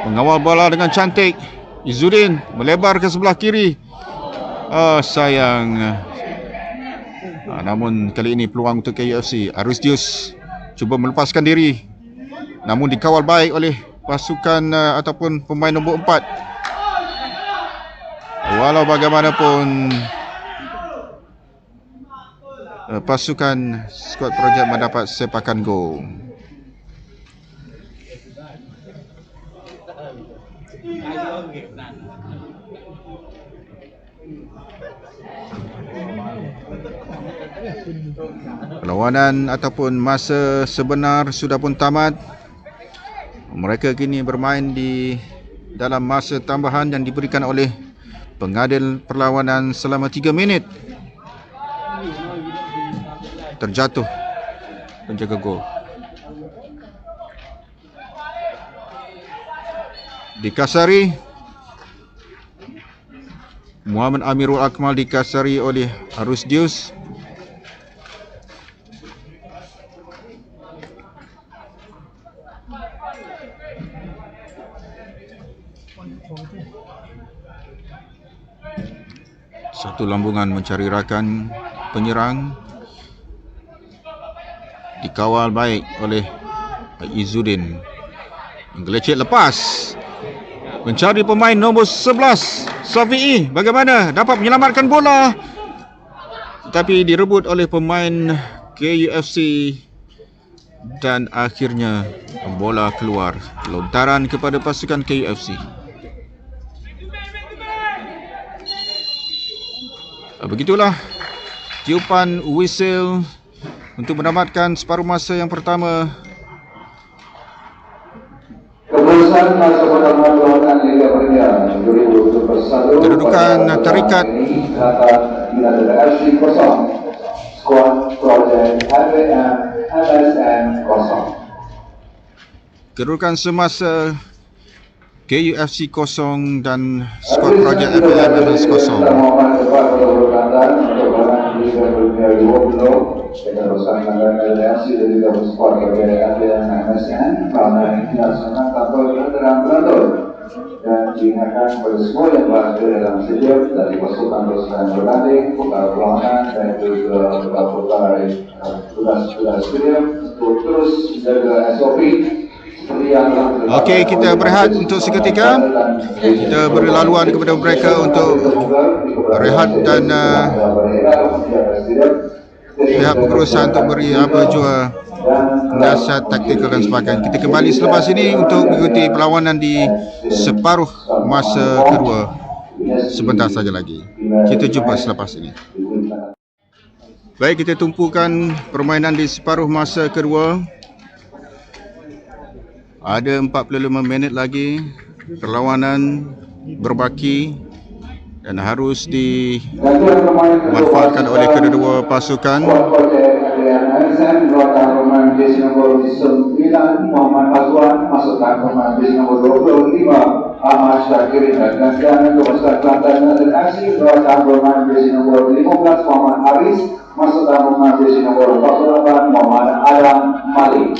mengawal bola dengan cantik. Izzuddin melebar ke sebelah kiri. Sayang. Namun kali ini peluang untuk KUFC. Arusdius cuba melepaskan diri, namun dikawal baik oleh pasukan ataupun pemain nombor 4. Walau bagaimanapun pasukan skuad projek mendapat sepakan gol. Perlawanan ataupun masa sebenar sudah pun tamat. Mereka kini bermain di dalam masa tambahan yang diberikan oleh pengadil perlawanan selama 3 minit. Terjatuh penjaga gol. Dikasari Muhammad Amirul Akmal, dikasari oleh Arusdius. Satu lambungan mencari rakan penyerang, dikawal baik oleh Izzuddin. Menggelecek lepas, mencari pemain nombor 11 Safi'i. Bagaimana dapat menyelamatkan bola, tetapi direbut oleh pemain KUFC dan akhirnya bola keluar. Lontaran kepada pasukan KUFC. Begitulah tiupan whistle untuk menamatkan separuh masa yang pertama. Keputusan masa pertama lawan Liga Premier 2021. Kedudukan terikat. FC 0, Squad Project MSN 0. Kedudukan semasa KUFC 0 dan Squad Project FMS 0. Keterusan aliansi dan juga Squad Project MSN karena ini dilaksanakan tanpa berantol dan diingatkan kepada semua yang berada dalam stadium dari pasukan bertanding, putar ruangan dan juga putar tugas stadium untuk terus menjaga SOP. Okey, kita berehat untuk seketika. Kita beri laluan kepada mereka untuk rehat dan pihak pengurusan untuk beri apa jua nasihat taktikal dan sebagainya. Kita kembali selepas ini untuk mengikuti perlawanan di separuh masa kedua sebentar saja lagi. Kita jumpa selepas ini. Baik, kita tumpukan permainan di separuh masa kedua. Ada 45 minit lagi perlawanan berbaki dan harus dimanfaatkan oleh kedua-dua pasukan. Muhammad Azwan masukkan pemain base nomor 25 Ahmad Syakirin dan gantian untuk pasukan Kelantan dan aksi melakukan pemain base nomor 15 Muhammad Haris masukkan pemain base nomor 48 Muhammad Adam Malik.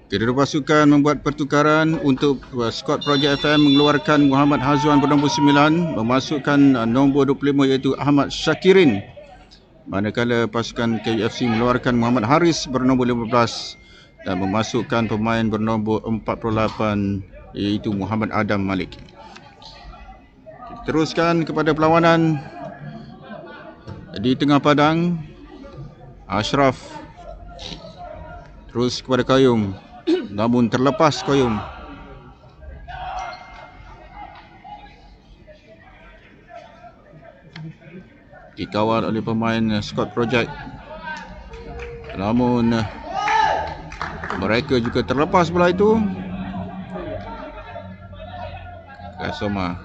Kedua pasukan membuat pertukaran untuk Squad Project FM mengeluarkan Muhammad Hazwan bernombor 9, memasukkan nombor 25 iaitu Ahmad Syakirin. Manakala pasukan KUFC mengeluarkan Muhammad Haris bernombor 15 dan memasukkan pemain bernombor 48 iaitu Muhammad Adam Malik. Teruskan kepada perlawanan di tengah padang. Ashraf terus kepada Qayyum, namun terlepas Qayyum. Dikawal oleh pemain Squad Project, namun mereka juga terlepas bola itu. Kasoma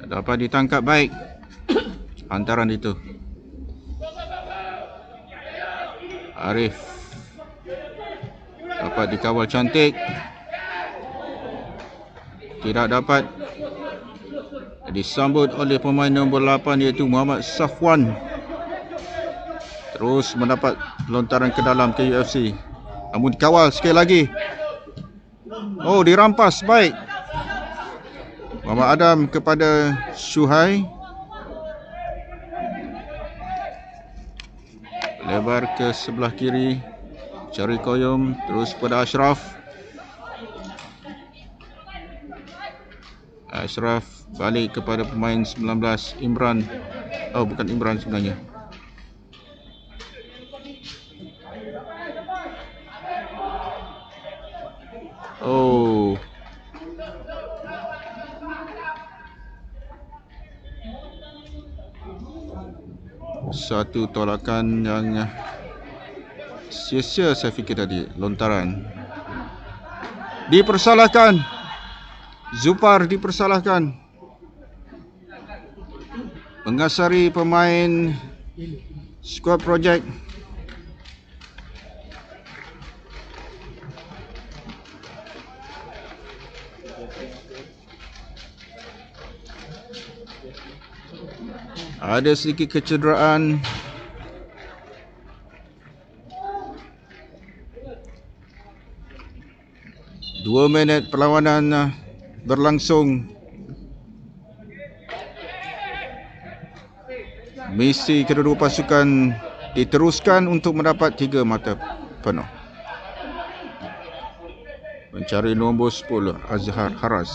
dapat ditangkap baik hantaran itu. Arif dapat dikawal cantik, tidak dapat disambut oleh pemain nombor 8 iaitu Muhammad Safwan. Terus mendapat lontaran ke dalam KUFC, namun dikawal sekali lagi. Oh, dirampas baik Muhammad Adam kepada Syuhai. Lebar ke sebelah kiri, cari Qayyum, terus kepada Ashraf. Ashraf balik kepada pemain 19 Imran. Oh, bukan Imran sebenarnya. Oh, satu tolakan yang sia-sia saya fikir tadi. Lontaran dipersalahkan, Zupar dipersalahkan, mengasari pemain Squad Project. Ada sedikit kecederaan. 2 minit perlawanan berlangsung. Misi kedua-dua pasukan diteruskan untuk mendapat 3 mata penuh. Mencari nombor 10 Azhar Haras.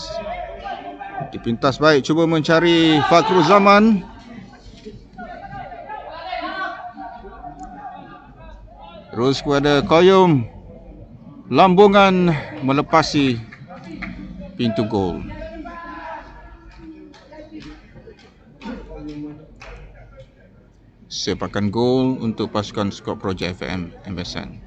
Dipintas baik, cuba mencari Fakrul Zaman. Terus kepada Qayyum. Lambungan melepasi pintu gol. Sepakan gol untuk pasukan skuad Projek FM MSN.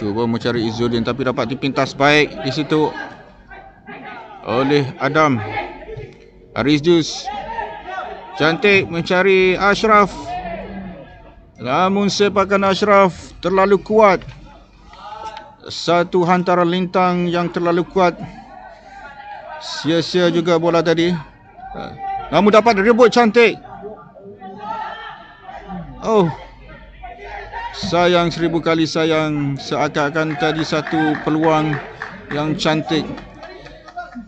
Cuba mencari Izzuddin tapi dapat dipintas baik di situ oleh Adam. Aris Jus cantik mencari Ashraf. Namun sepakan Ashraf terlalu kuat. Satu hantaran lintang yang terlalu kuat. Sia-sia juga bola tadi. Namun dapat rebut cantik. Oh, sayang, 1000 kali sayang. Seakan-akan tadi satu peluang yang cantik,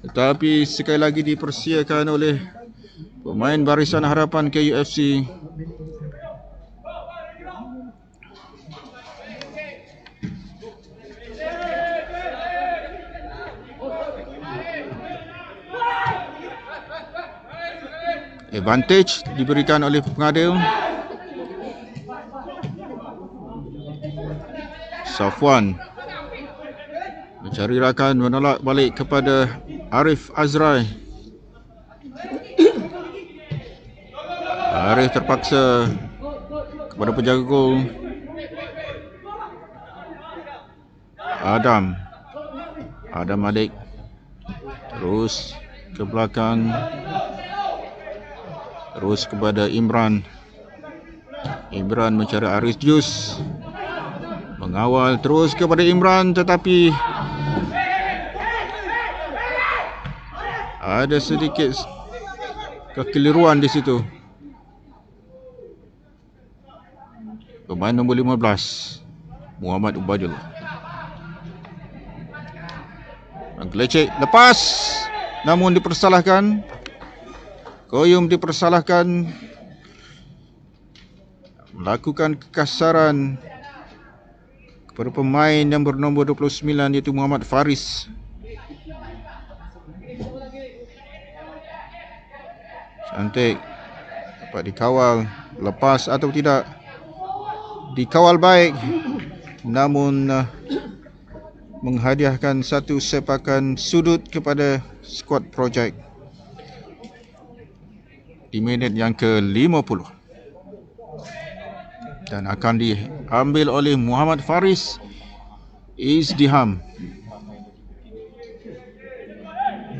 tetapi sekali lagi dipersiakan oleh pemain Barisan Harapan KUFC. Advantage diberikan oleh pengadil. Safwan mencari rakan, menolak balik kepada Arif Azrai. Arif terpaksa kepada penjaga gol Adam Adik. Terus ke belakang, terus kepada Imran mencari Aris Jus. Mengawal terus kepada Imran, tetapi ada sedikit kekeliruan di situ. Pemain nombor 15 Muhammad Ubadillah gelecek lepas, namun dipersalahkan. Qayyum dipersalahkan melakukan kekasaran kepada pemain yang bernombor 29 iaitu Muhammad Faris. Cantik, dapat dikawal, lepas atau tidak, dikawal baik, namun menghadiahkan satu sepakan sudut kepada skuad Projek di minit yang ke-50. Dan akan diambil oleh Muhammad Faris Izdiham.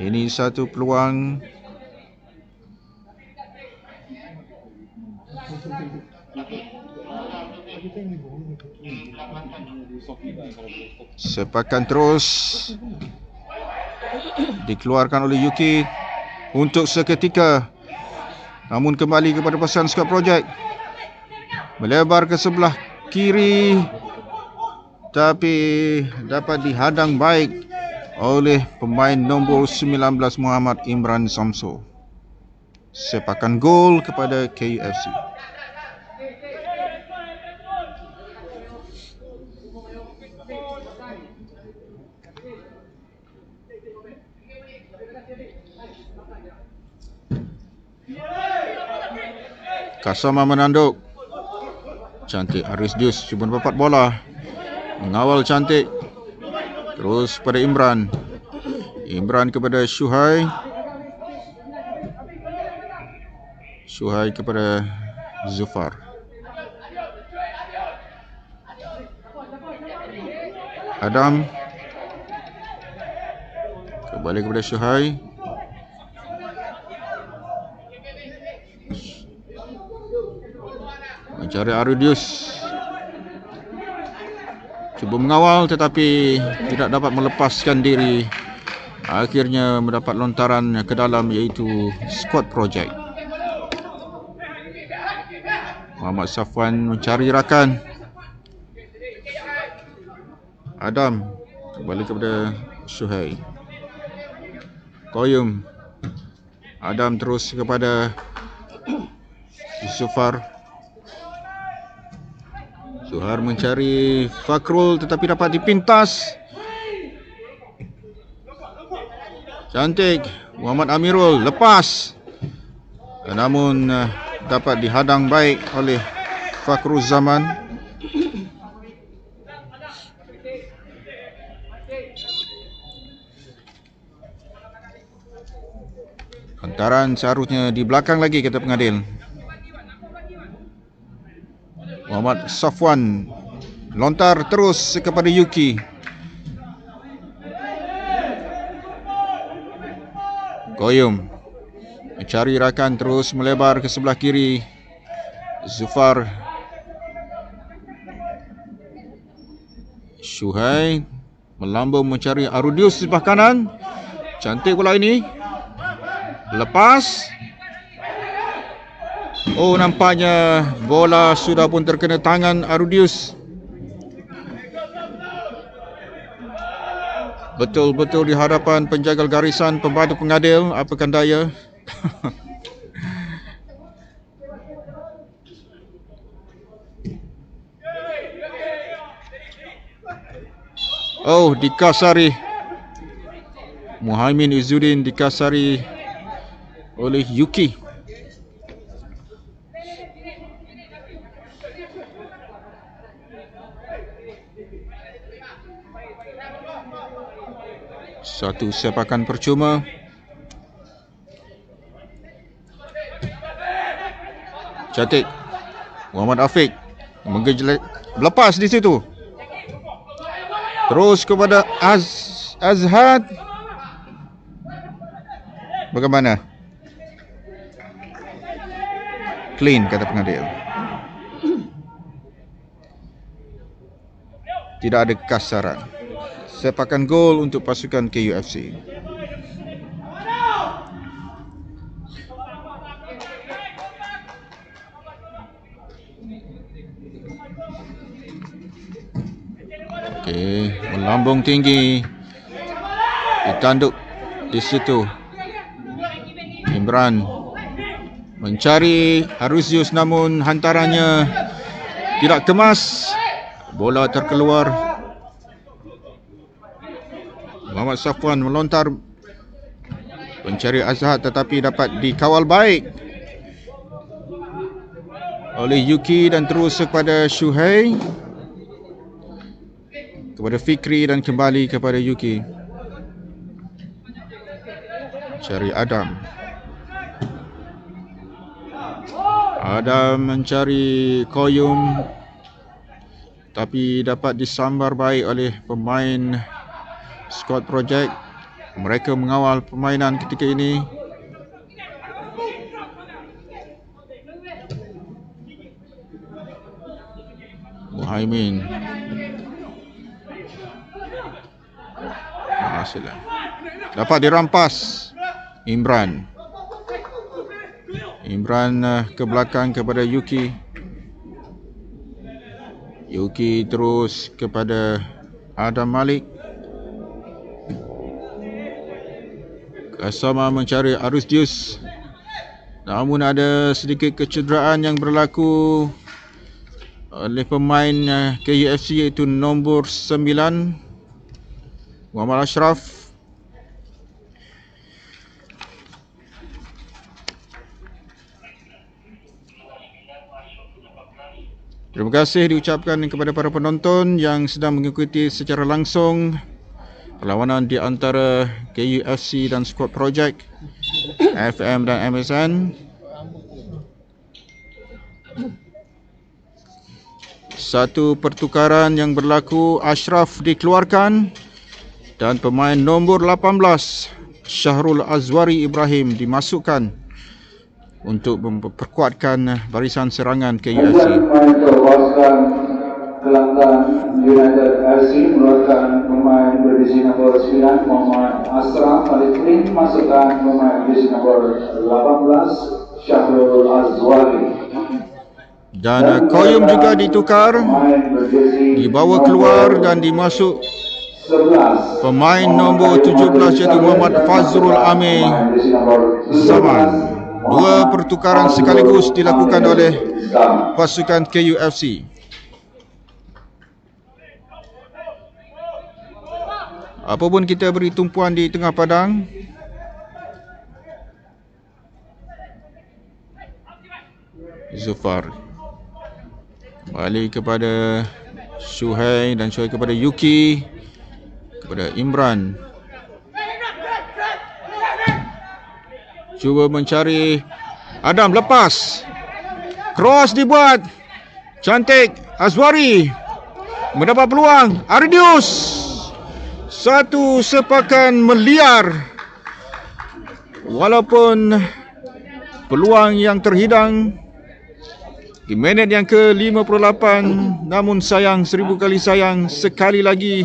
Ini satu peluang sepakan terus dikeluarkan oleh Yuki untuk seketika, namun kembali kepada pasukan skuad Projek. Melebar ke sebelah kiri, tapi dapat dihadang baik oleh pemain nombor 19 Muhammad Imran Samso. Sepakan gol kepada KUFC. Kasama menanduk. Cantik Aris Jus cuba dapat bola. Mengawal cantik. Terus pada Imran kepada Syuhai kepada Zufar. Adam kembali kepada Syuhai. Mencari Aridius. Cuba mengawal tetapi tidak dapat melepaskan diri akhirnya mendapat lontaran ke dalam, iaitu squad project. Muhammad Safwan mencari rakan. Adam kembali kepada Syuhai. Koyum. Adam terus kepada Zufar. Zuhar mencari Fakrul tetapi dapat dipintas. Cantik. Muhammad Amirul lepas. Namun dapat dihadang baik oleh Fakrul Zaman. Hantaran seharusnya di belakang lagi, kata pengadil. Muhammad Safwan lontar terus kepada Yuki. Goyum mencari rakan, terus melebar ke sebelah kiri. Zufar. Syuhai melambung mencari Arudius di sebelah kanan. Cantik bola ini. Lepas. Oh, nampaknya bola sudah pun terkena tangan Arudius. Betul-betul di hadapan penjaga garisan pembantu pengadil. Apakan daya. Oh, dikasari. Muhaimin Izzuddin dikasari oleh Yuki. Satu sepakan percuma. Cantik. Muhammad Afiq menggejlek, lepas di situ. Terus kepada Azhad. Bagaimana? Clean, kata pengadil. Tidak ada kasaran. Sepakan gol untuk pasukan KUFC. Okey, melambung tinggi. Ditanduk di situ. Imran mencari Arusius, namun hantarannya tidak kemas. Bola terkeluar. Muhammad Safwan melontar mencari Azhad tetapi dapat dikawal baik oleh Yuki dan terus kepada Syuhai, kepada Fikri dan kembali kepada Yuki. Cari Adam. Adam mencari Koyum tapi dapat disambar baik oleh pemain Squad Project. Mereka mengawal permainan ketika ini. Muhaimin. Hasilnya dapat dirampas Imran. Imran ke belakang kepada Yuki. Yuki terus kepada Adam Malik. Kasama mencari Arusius. Namun ada sedikit kecederaan yang berlaku oleh pemain KUFC, iaitu nombor 9 Muhammad Ashraf. Terima kasih diucapkan kepada para penonton yang sedang mengikuti secara langsung perlawanan di antara KUFC dan Squad Project, FM dan MSN. Satu pertukaran yang berlaku, Ashraf dikeluarkan dan pemain nombor 18 Syahrul Azwari Ibrahim dimasukkan untuk memperkuatkan barisan serangan KUFC. Kelantan United FC merupakan pemain jersey nomor 9 Muhammad Asram Alifrin masukkan pemain jersey nomor 18 Syahrul Azwari. Dan Koyum juga ditukar, dibawa keluar dan dimasuk pemain nombor 17 iaitu Muhammad Fazrul Amir Zaman. Dua pertukaran sekaligus dilakukan oleh pasukan KUFC. Apapun kita beri tumpuan di tengah padang, Zufar balik kepada Syuhai dan Syuhai kepada Yuki, kepada Imran. Cuba mencari Adam, lepas. Cross dibuat. Cantik. Azwari mendapat peluang. Aridius. Satu sepakan meliar. Walaupun peluang yang terhidang di minit yang ke-58, namun sayang, 1000 kali sayang, sekali lagi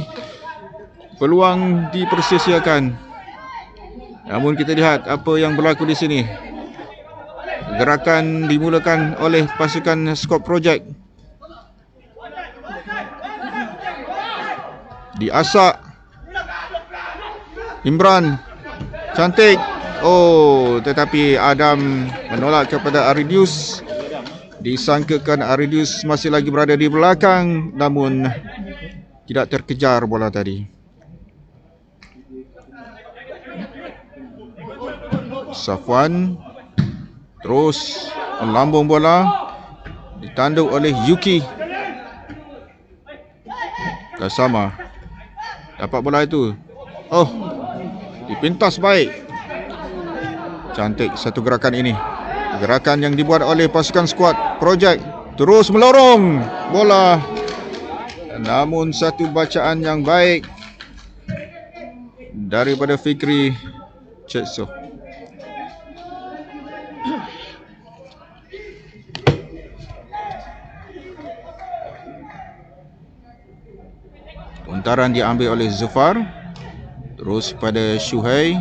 peluang dipersia-siakan. Namun kita lihat apa yang berlaku di sini. Gerakan dimulakan oleh pasukan Squad Project. Diasak. Imran. Cantik. Oh, tetapi Adam menolak kepada Aridius. Disangkakan Aridius masih lagi berada di belakang, namun tidak terkejar bola tadi. Safwan terus melambung bola, ditanduk oleh Yuki. Kasama dapat bola itu. Oh, dipintas baik. Cantik satu gerakan ini. Gerakan yang dibuat oleh pasukan Squad Project. Terus melorong bola. Namun satu bacaan yang baik daripada Fikri Chetso. Untaran diambil oleh Zufar. Terus pada Syuhai.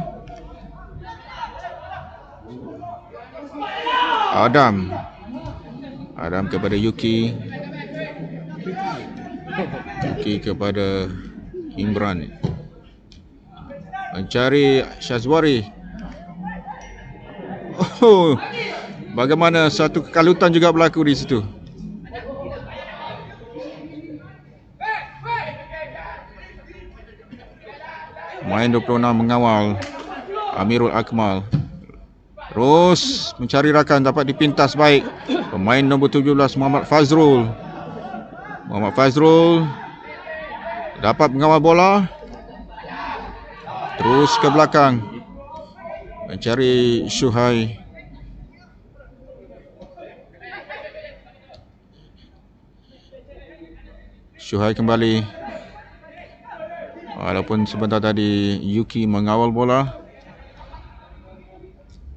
Adam kepada Yuki. Yuki kepada Imran. Mencari Syazwari. Oh, bagaimana satu kekalutan juga berlaku di situ. Main 26 mengawal Amirul Akmal. Terus mencari rakan, dapat dipintas baik pemain nombor 17 Muhammad Fazrul. Muhammad Fazrul dapat mengawal bola. Terus ke belakang mencari Syuhai. Syuhai kembali. Walaupun sebentar tadi Yuki mengawal bola.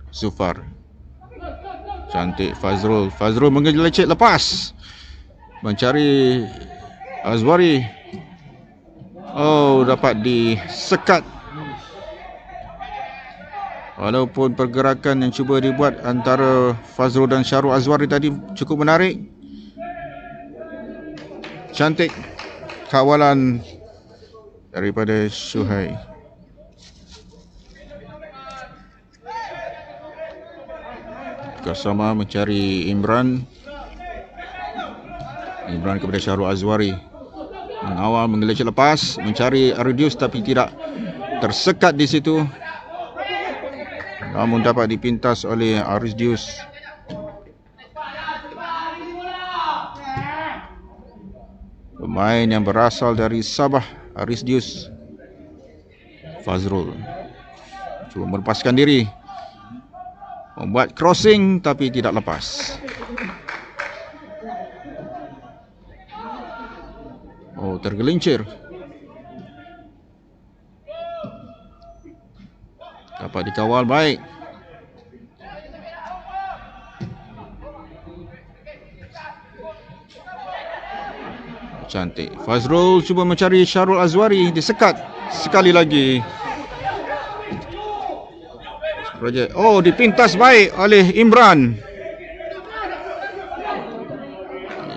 Zufar. Cantik Fazrul. Fazrul mengelecek lepas. Mencari Azwari. Oh, dapat disekat. Walaupun pergerakan yang cuba dibuat antara Fazrul dan Syahrul Azwari tadi cukup menarik. Cantik kawalan daripada Syuhai. Kasama mencari Imran. Imran kepada Syahrul Azwari. Mengawal, mengelecek lepas, mencari Aridius tapi tidak tersekat di situ. Namun dapat dipintas oleh Aridius. Pemain yang berasal dari Sabah, Aridius. Fazrul cuba melepaskan diri, membuat crossing tapi tidak lepas. Oh, tergelincir. Dapat dikawal baik. Cantik. Fazrul cuba mencari Syahrul Azwari, disekat. sekali lagi. Projek. Oh, dipintas baik oleh Imran.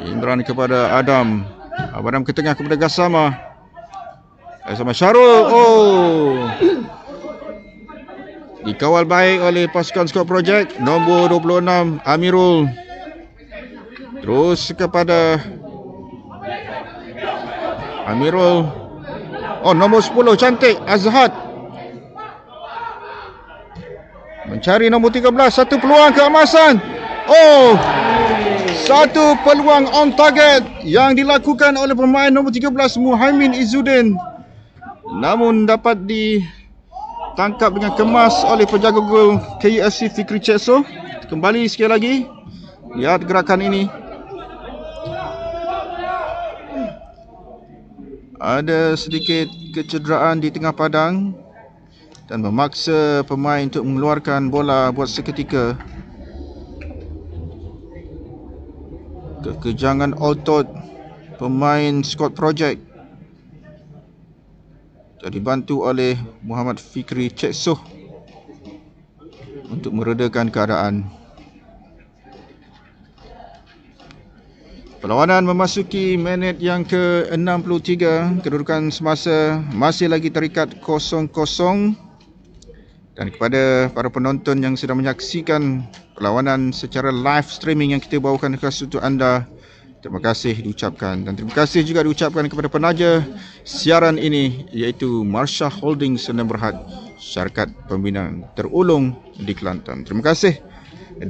Imran kepada Adam. Adam ke tengah kepada Gassama. Gassama Syarul. Oh. Dikawal baik oleh pasukan skuad projek. Nombor 26 Amirul. Terus kepada Amirul. Oh, nombor 10 cantik Azhad. Mencari nombor 13. Satu peluang keemasan. Oh, satu peluang on target yang dilakukan oleh pemain nombor 13 Muhaimin Izzuddin. Namun dapat ditangkap dengan kemas oleh penjaga gol KUFC Fikri Cekso. Kembali sekali lagi. Lihat gerakan ini. Ada sedikit kecederaan di tengah padang dan memaksa pemain untuk mengeluarkan bola buat seketika. Kekejangan otot pemain skuad projek dibantu oleh Muhammad Fikri Cekso untuk meredakan keadaan. Perlawanan memasuki minit yang ke-63. Kedudukan semasa masih lagi terikat 0-0. Dan kepada para penonton yang sedang menyaksikan perlawanan secara live streaming yang kita bawakan ke untuk anda, terima kasih diucapkan. Dan terima kasih juga diucapkan kepada penaja siaran ini, iaitu Marsha Holding Sdn Bhd, syarikat pembinaan terulung di Kelantan. Terima kasih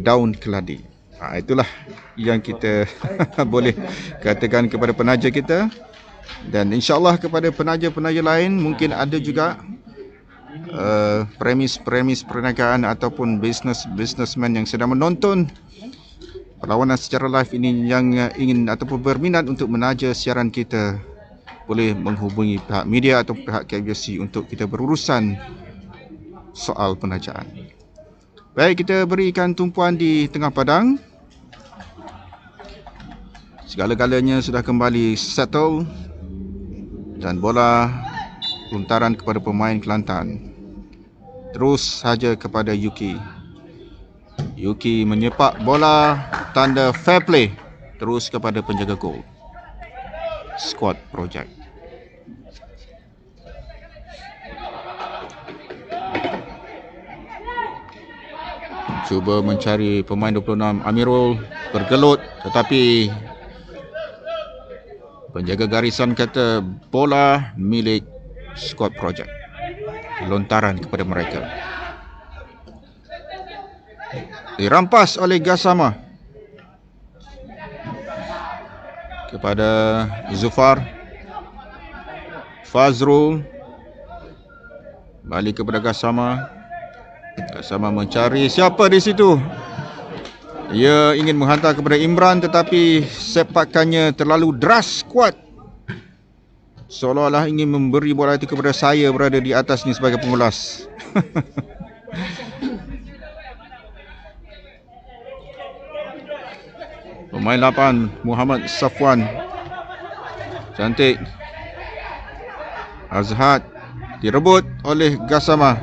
Daun Keladi. Itulah yang kita boleh katakan kepada penaja kita. Dan insyaAllah kepada penaja-penaja lain, mungkin ada juga premis perniagaan ataupun businessman yang sedang menonton perlawanan secara live ini yang ingin ataupun berminat untuk menaja siaran kita, boleh menghubungi pihak media atau pihak KFC untuk kita berurusan soal penajaan. Baik, kita berikan tumpuan di tengah padang. Segala-galanya sudah kembali settle dan bola luntaran kepada pemain Kelantan. Terus saja kepada Yuki. Yuki menyepak bola, tanda fair play. Terus kepada penjaga gol skuad projek. Cuba mencari pemain 26 Amirul, bergelut, tetapi penjaga garisan kata bola milik skuad projek. Lontaran kepada mereka. Dirampas oleh Gassama kepada Zufar. Fazrul balik kepada Gassama. Gassama mencari siapa di situ. Ia ingin menghantar kepada Imran, tetapi sepakannya terlalu deras, kuat. Seolah-olah ingin memberi bola itu kepada saya berada di atas ni sebagai pengulas. Pemain 8 Muhammad Safwan. Cantik. Azhad direbut oleh Gassama.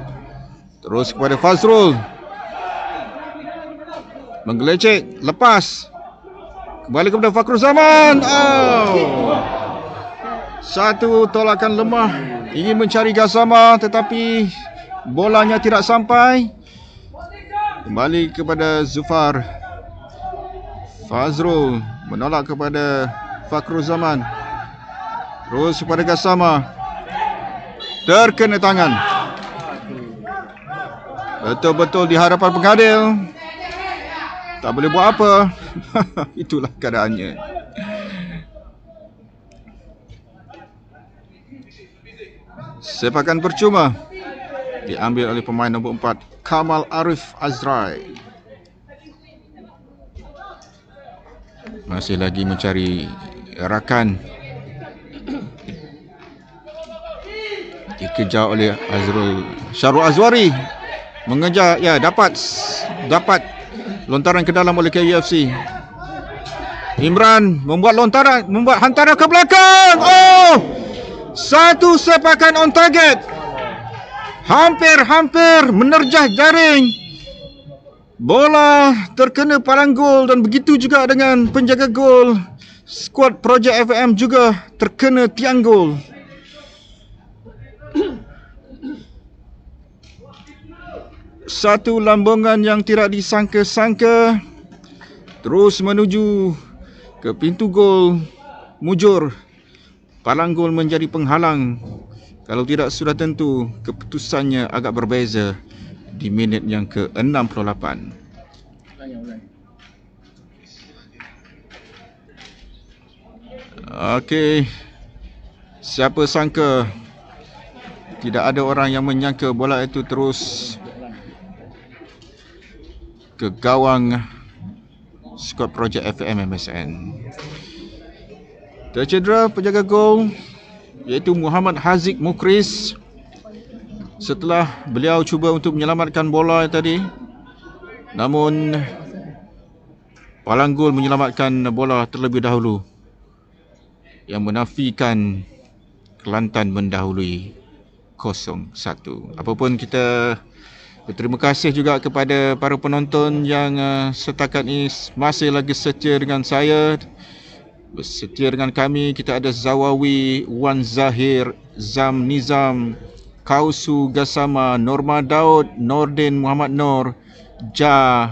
Terus kepada Fazrul. Menggelecek, lepas. Kembali kepada Fakrul Zaman. Oh. Satu tolakan lemah. Ingin mencari Gassama tetapi bolanya tidak sampai. Kembali kepada Zufar. Fazrul menolak kepada Fakrul Zaman. Terus kepada Gassama. Terkena tangan. Betul-betul di hadapan pengadil. Tak boleh buat apa. Itulah keadaannya. Sepakan percuma diambil oleh pemain nombor 4 Kamal Arif Azrai. Masih lagi mencari rakan. Dikejar oleh Syarul Azwari. Mengejar, ya, dapat lontaran ke dalam oleh KUFC. Imran membuat lontaran, membuat hantaran ke belakang. Oh! Satu sepakan on target. Hampir menerjah jaring. Bola terkena palang gol dan begitu juga dengan penjaga gol. Skuad Projek FM juga terkena tiang gol. Satu lambungan yang tidak disangka-sangka terus menuju ke pintu gol. Mujur. Palang gol menjadi penghalang. Kalau tidak sudah tentu keputusannya agak berbeza di minit yang ke-68. Okey. Siapa sangka tidak ada orang yang menyangka bola itu terus ke gawang skuad Projek FM MSN. Tercedera penjaga gol iaitu Muhammad Haziq Mukris setelah beliau cuba untuk menyelamatkan bola tadi, namun palang gol menyelamatkan bola terlebih dahulu yang menafikan Kelantan mendahului 0-1. Apapun, kita berterima kasih juga kepada para penonton yang setakat ini masih lagi setia dengan saya, bersetia dengan kami. Kita ada Zawawi, Wan Zahir, Zam Nizam, Kausu Gasama, Norma Daud, Nordin Muhammad Nur, Ja.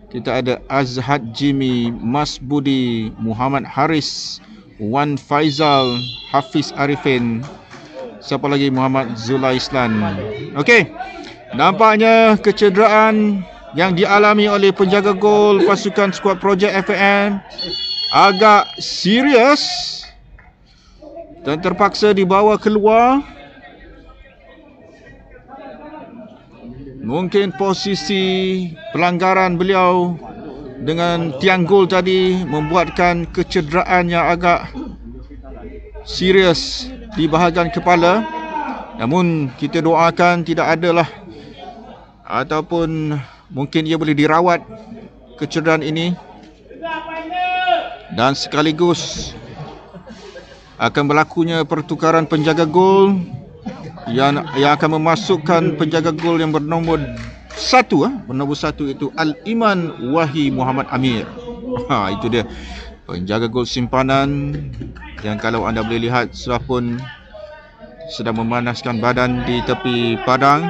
Kita ada Azhad Jimmy, Mas Budi, Muhammad Haris, Wan Faizal, Hafiz Arifin, siapa lagi, Muhammad Zulaislan. Okey, nampaknya kecederaan yang dialami oleh penjaga gol pasukan skuad Projek FM agak serius dan terpaksa dibawa keluar. Mungkin posisi pelanggaran beliau dengan tiang gol tadi membuatkan kecederaan yang agak serius di bahagian kepala. Namun kita doakan tidak adalah, ataupun mungkin ia boleh dirawat kecederaan ini, dan sekaligus akan berlakunya pertukaran penjaga gol yang akan memasukkan penjaga gol yang bernombor 1 itu Al-Iman Wahi Muhammad Amir. Itu dia penjaga gol simpanan yang kalau anda boleh lihat sudah pun sedang memanaskan badan di tepi padang.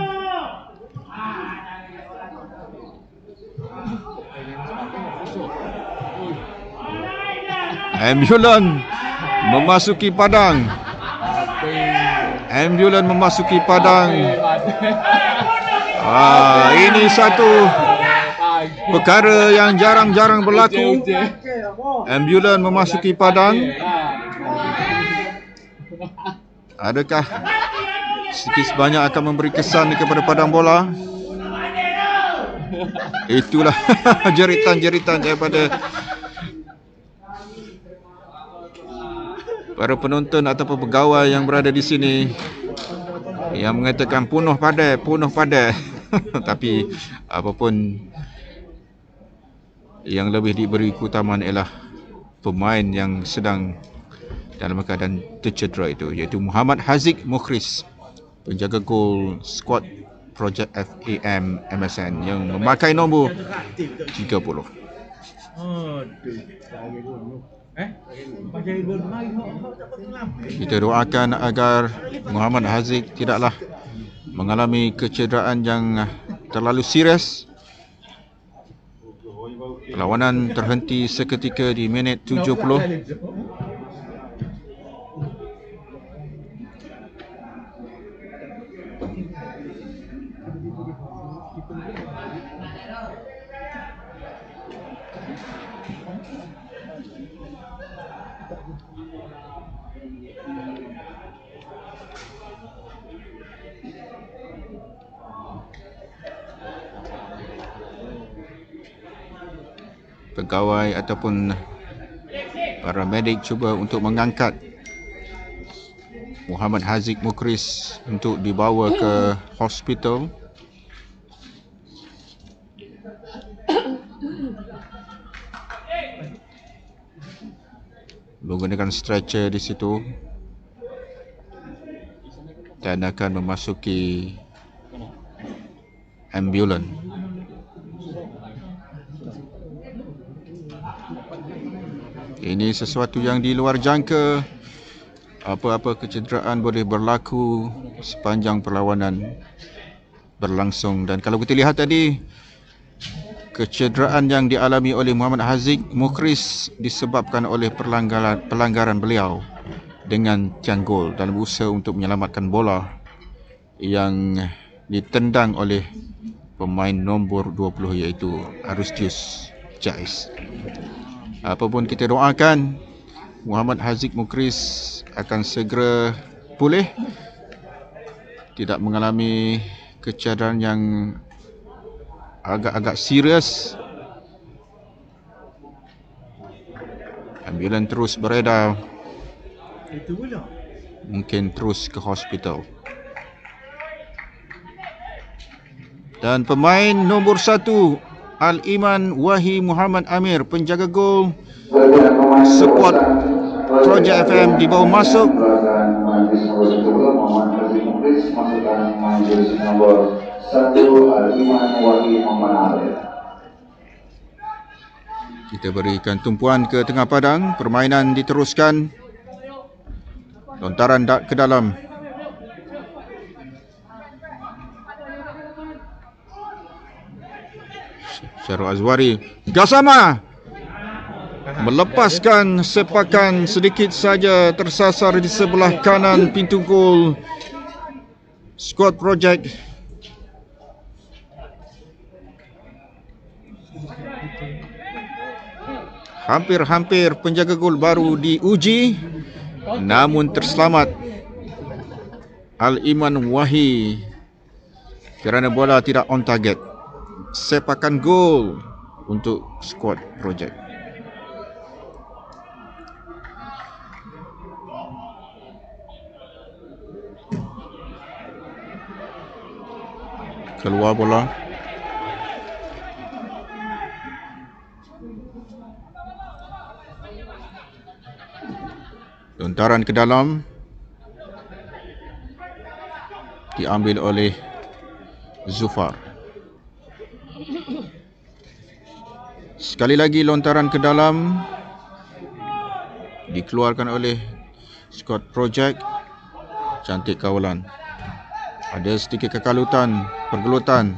Ambulan memasuki padang. Ini satu perkara yang jarang-jarang berlaku. Ambulan memasuki padang. Adakah sedikit sebanyak akan memberi kesan kepada padang bola? Itulah jeritan-jeritan daripada para penonton ataupun pegawai yang berada di sini yang mengatakan punuh padai. Tapi apapun, yang lebih diberi keutamaan ialah pemain yang sedang dalam keadaan tercedera itu, iaitu Muhammad Haziq Mukris, penjaga gol skuad Projek FM MSN yang memakai nombor 30. Kita doakan agar Muhammad Haziq tidaklah mengalami kecederaan yang terlalu serius. Perlawanan terhenti seketika di minit 70. Pegawai ataupun para medik cuba untuk mengangkat Muhammad Haziq Mukris untuk dibawa ke hospital. Menggunakan stretcher di situ. dan akan memasuki ambulan. Ini sesuatu yang di luar jangka. Apa-apa kecederaan boleh berlaku sepanjang perlawanan berlangsung. Dan kalau kita lihat tadi, kecederaan yang dialami oleh Muhammad Haziq Mukhris disebabkan oleh pelanggaran beliau dengan tiang gol dalam usaha untuk menyelamatkan bola yang ditendang oleh pemain nombor 20 iaitu Arustius Jais. Apapun kita doakan, Muhammad Haziq Mukhris akan segera pulih, tidak mengalami kecederaan yang agak-agak serius. Ambulan terus beredar, mungkin terus ke hospital. Dan pemain nombor 1 Al-Iman Wahi Muhammad Amir, penjaga gol Squad Project FM, di bawah masuk. Kita berikan tumpuan ke tengah padang. Permainan diteruskan. Lontaran ke dalam. Syarul Azwari, Gassama melepaskan sepakan sedikit saja tersasar di sebelah kanan pintu gol Squad Project. Hampir-hampir penjaga gol baru diuji, namun terselamat Al-Iman Wahi kerana bola tidak on target. Sepakan gol untuk Squad Project. Keluar bola. Lontaran ke dalam. Diambil oleh Zufar. Sekali lagi lontaran ke dalam. Dikeluarkan oleh Squad Project. Cantik kawalan. Ada sedikit pergelutan.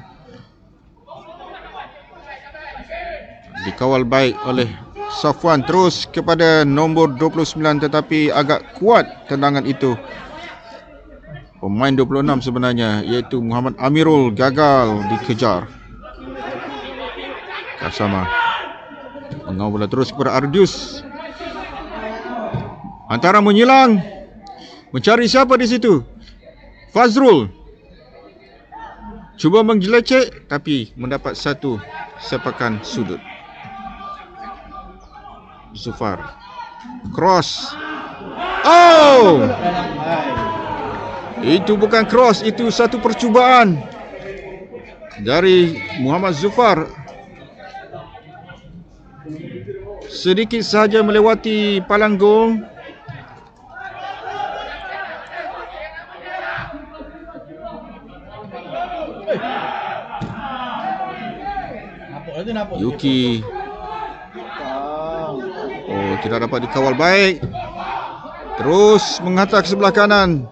Dikawal baik oleh Safwan, terus kepada nombor 29, tetapi agak kuat tendangan itu. Pemain 26 sebenarnya, iaitu Muhammad Amirul, gagal dikejar. Gassama mengawal bola terus kepada Ardius. Antara menyilang, mencari siapa di situ? Fazrul cuba menggelecek, tapi mendapat satu sepakan sudut. Zufar cross. Oh, itu bukan cross, itu satu percubaan dari Muhammad Zufar. Sedikit sahaja melewati palang gol. Yuki, oh, tidak dapat dikawal baik. Terus menghantar ke sebelah kanan.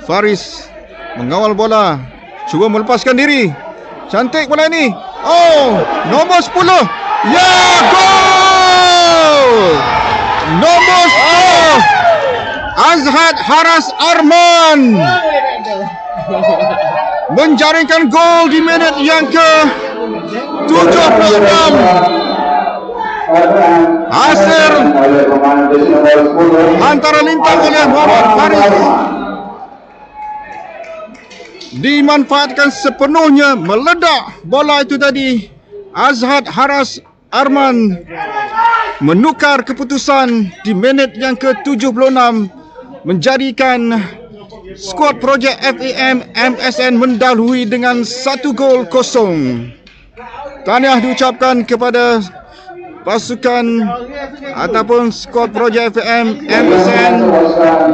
Faris mengawal bola, cuba melepaskan diri. Cantik bola ini. Oh, nombor 10. Ya, gol! Nombor 10, Azhad Haras Arman menjaringkan gol di minit yang ke 76. Hasil antara lintang oleh Muhammad Faris dimanfaatkan sepenuhnya, meledak bola itu tadi. Azhad Haras Arman menukar keputusan di minit yang ke-76, menjadikan Squad Project FAM MSN mendahului dengan 1-0. Tahniah diucapkan kepada pasukan ataupun skuad Projek FM MSN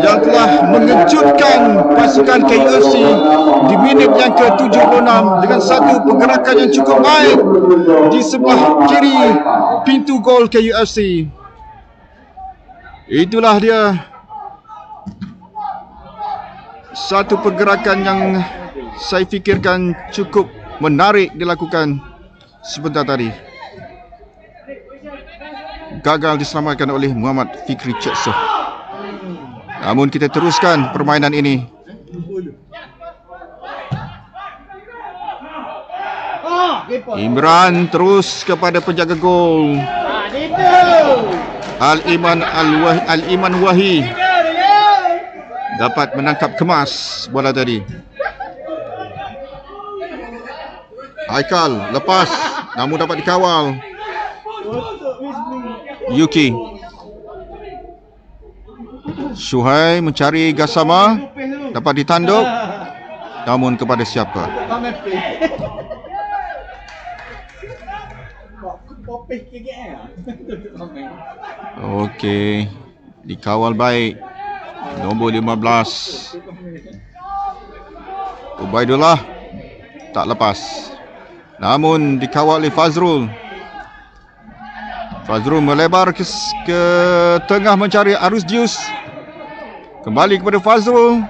yang telah mengejutkan pasukan KUFC di minit yang ke-76 dengan satu pergerakan yang cukup baik di sebelah kiri pintu gol KUFC. Itulah dia satu pergerakan yang saya fikirkan cukup menarik dilakukan sebentar tadi. Gagal diselamatkan oleh Muhammad Fikri Ceksoh. Namun kita teruskan permainan ini. Imran terus kepada penjaga gol Al-Iman Wahi dapat menangkap kemas bola tadi. Haikal lepas namun dapat dikawal Yuki. Syuhai mencari Gassama, dapat ditanduk namun kepada siapa? Okey, dikawal baik nombor 15 Ubaidullah, tak lepas namun dikawal oleh Fazrul. Fazrul melebar ke tengah mencari Arus Dius. Kembali kepada Fazrul.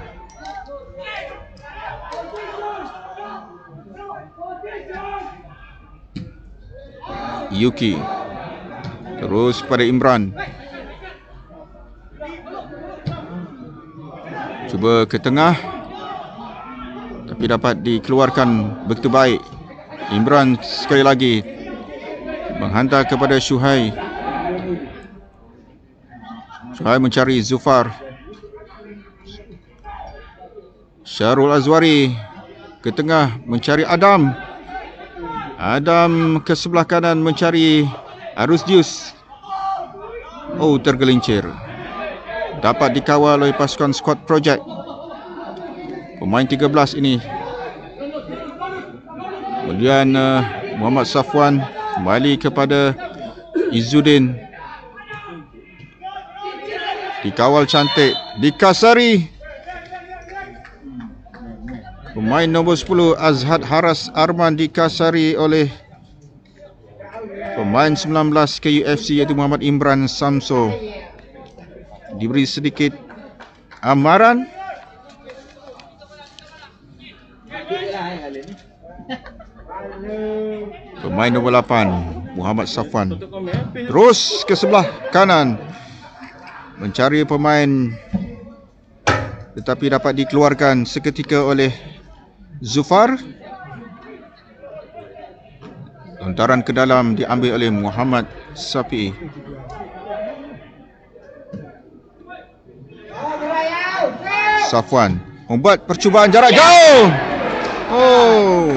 Yuki. Terus kepada Imran. Cuba ke tengah. Tapi dapat dikeluarkan begitu baik. Imran sekali lagi menghantar kepada Syuhai. Syuhai mencari Zufar. Syarul Azwari ke tengah mencari Adam. Adam ke sebelah kanan mencari Arus Dius. Oh, tergelincir. Dapat dikawal oleh pasukan skuad Projek. Pemain 13 ini. Kemudian Muhammad Safwan kembali kepada Izzuddin. Dikawal cantik, dikasari. Pemain nombor 10 Azhad Haras Arman dikasari oleh pemain 19 KUFC iaitu Muhammad Imran Samso. Diberi sedikit amaran. Pemain nombor 8 Muhammad Safwan terus ke sebelah kanan mencari pemain, tetapi dapat dikeluarkan seketika oleh Zufar. Lontaran ke dalam diambil oleh Muhammad Safi. Safwan membuat percubaan jarak jauh. Oh,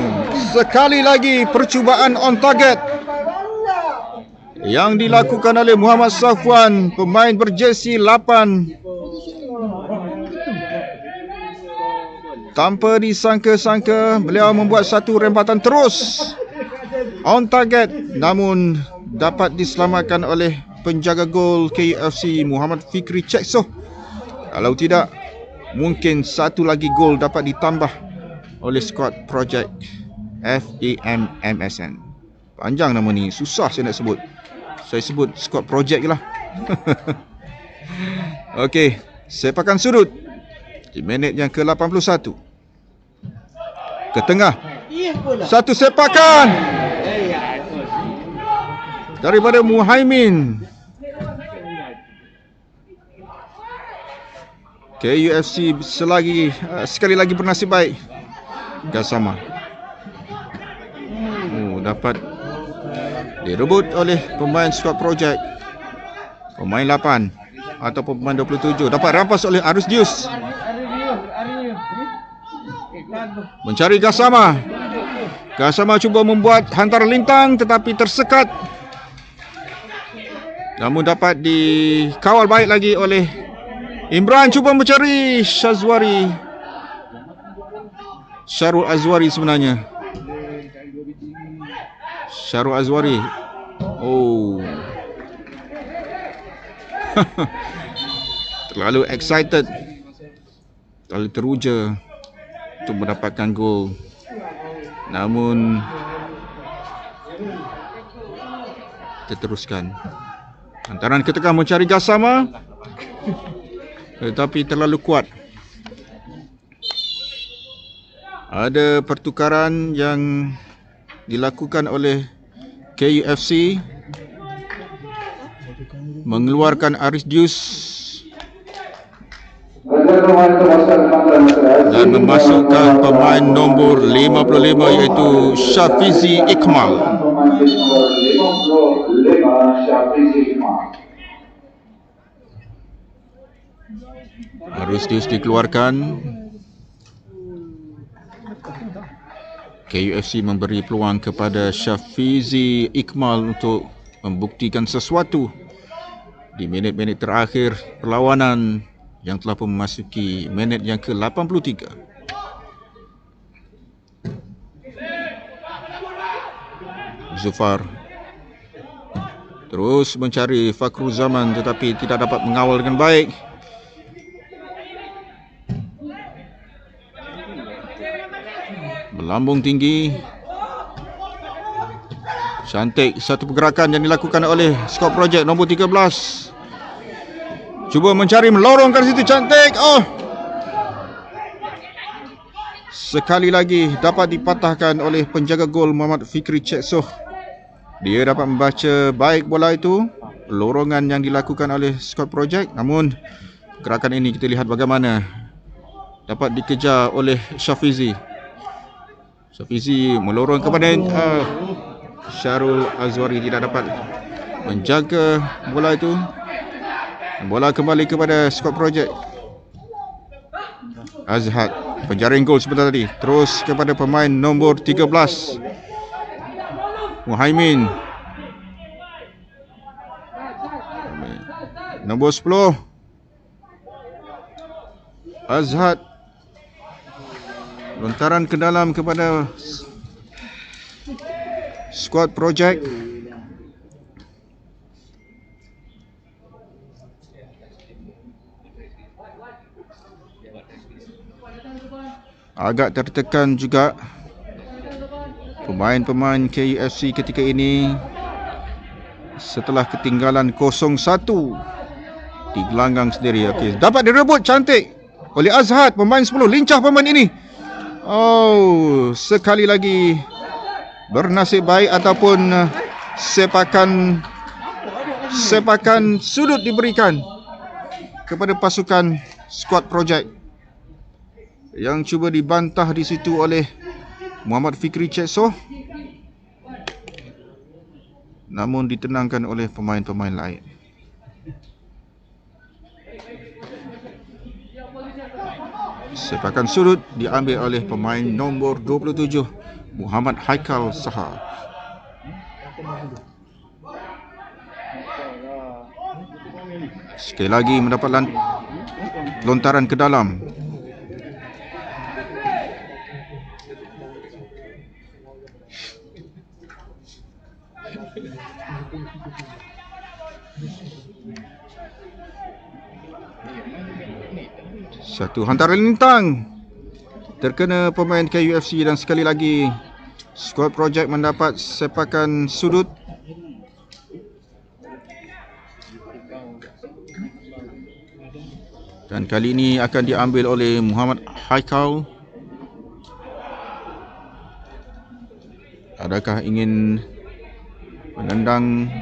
sekali lagi percubaan on target yang dilakukan oleh Muhammad Safwan, pemain berjersey 8. Tanpa disangka-sangka, beliau membuat satu rempatan terus on target, namun dapat diselamatkan oleh penjaga gol KUFC Muhammad Fikri Ceksoh. Kalau tidak, mungkin satu lagi gol dapat ditambah oleh skuad Projek FAMMSN. Panjang nama ni, susah saya nak sebut. Saya sebut skuad Projek je lah. Okey, sepakan sudut di minit yang ke-81. Ke tengah. Satu sepakan daripada Muhaimin. KUFC sekali lagi bernasib baik. Gassama. Oh, dapat direbut oleh pemain skuad Projek. Pemain 8 ataupun pemain 27 dapat rampas oleh Arus Dius. Mencari Gassama. Gassama cuba membuat hantaran lintang tetapi tersekat. Namun dapat dikawal baik lagi oleh Imran. Cuba mencari Syarul Azwari sebenarnya. Syarul Azwari. Oh, Terlalu excited, terlalu teruja untuk mendapatkan gol. Namun kita teruskan. Hantaran ke tengah mencari Gassama, tetapi terlalu kuat. Ada pertukaran yang dilakukan oleh KUFC, mengeluarkan Aris Dius dan memasukkan pemain nombor 55 iaitu Syafizi Ikmal. Aris Dius dikeluarkan. KUFC memberi peluang kepada Syafizi Ikmal untuk membuktikan sesuatu di minit-minit terakhir perlawanan yang telah pun memasuki minit yang ke-83. Zufar terus mencari Fakhruzaman tetapi tidak dapat mengawal dengan baik. Melambung tinggi. Cantik satu pergerakan yang dilakukan oleh Squad Project nombor 13. Cuba mencari melorongkan situ, cantik. Oh. Sekali lagi dapat dipatahkan oleh penjaga gol Muhammad Fikri Ceksoh. Dia dapat membaca baik bola itu, lorongan yang dilakukan oleh Squad Project. Namun gerakan ini kita lihat bagaimana dapat dikejar oleh Syafizi. Syafizi melorong kepada Syarul Azwari, tidak dapat menjaga bola itu. Bola kembali kepada Squad Project. Azhad penjaring gol sebentar tadi. Terus kepada pemain nombor 13 Muhaimin. Nombor 10 Azhad. Lontaran ke dalam kepada Squad Project. Agak tertekan juga pemain-pemain KUFC ketika ini setelah ketinggalan 0-1 di gelanggang sendiri. Okey, dapat direbut cantik oleh Azhad, pemain 10, lincah pemain ini. Oh, sekali lagi bernasib baik ataupun sepakan sudut diberikan kepada pasukan Squad Project yang cuba dibantah di situ oleh Muhammad Fikri Ceksoh, namun ditenangkan oleh pemain-pemain lain. Sepakan sudut diambil oleh pemain nombor 27 Muhammad Haikal Saha. Sekali lagi mendapat lontaran ke dalam. Satu hantaran lintang terkena pemain KUFC dan sekali lagi Squad Project mendapat sepakan sudut. Dan kali ini akan diambil oleh Muhammad Haikal. Adakah ingin menendang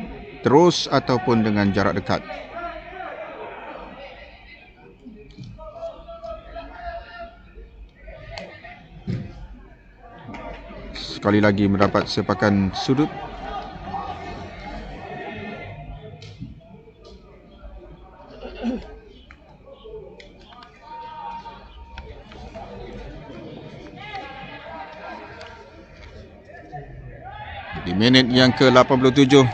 terus ataupun dengan jarak dekat? Sekali lagi mendapat sepakan sudut. Di minit yang ke-87.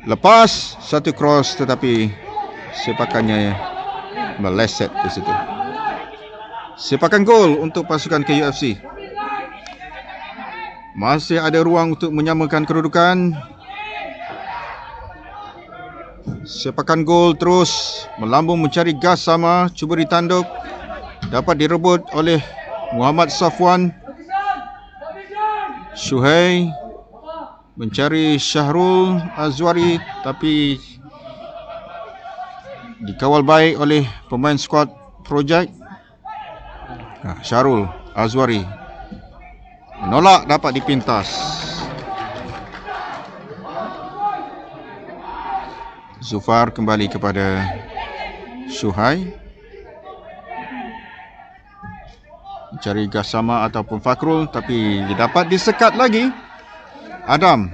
Lepas satu cross tetapi sepakannya meleset di situ. Sepakan gol untuk pasukan KUFC. Masih ada ruang untuk menyamakan kedudukan. Sepakan gol terus melambung mencari gas sama, cuba ditanduk, dapat direbut oleh Muhammad Safwan. Syuhai mencari Syahrul Azwari, tapi dikawal baik oleh pemain skuad projek. Syahrul Azwari menolak, dapat dipintas. Zufar kembali kepada Syuhai, mencari Gassama ataupun Fakrul, tapi dapat disekat lagi. Adam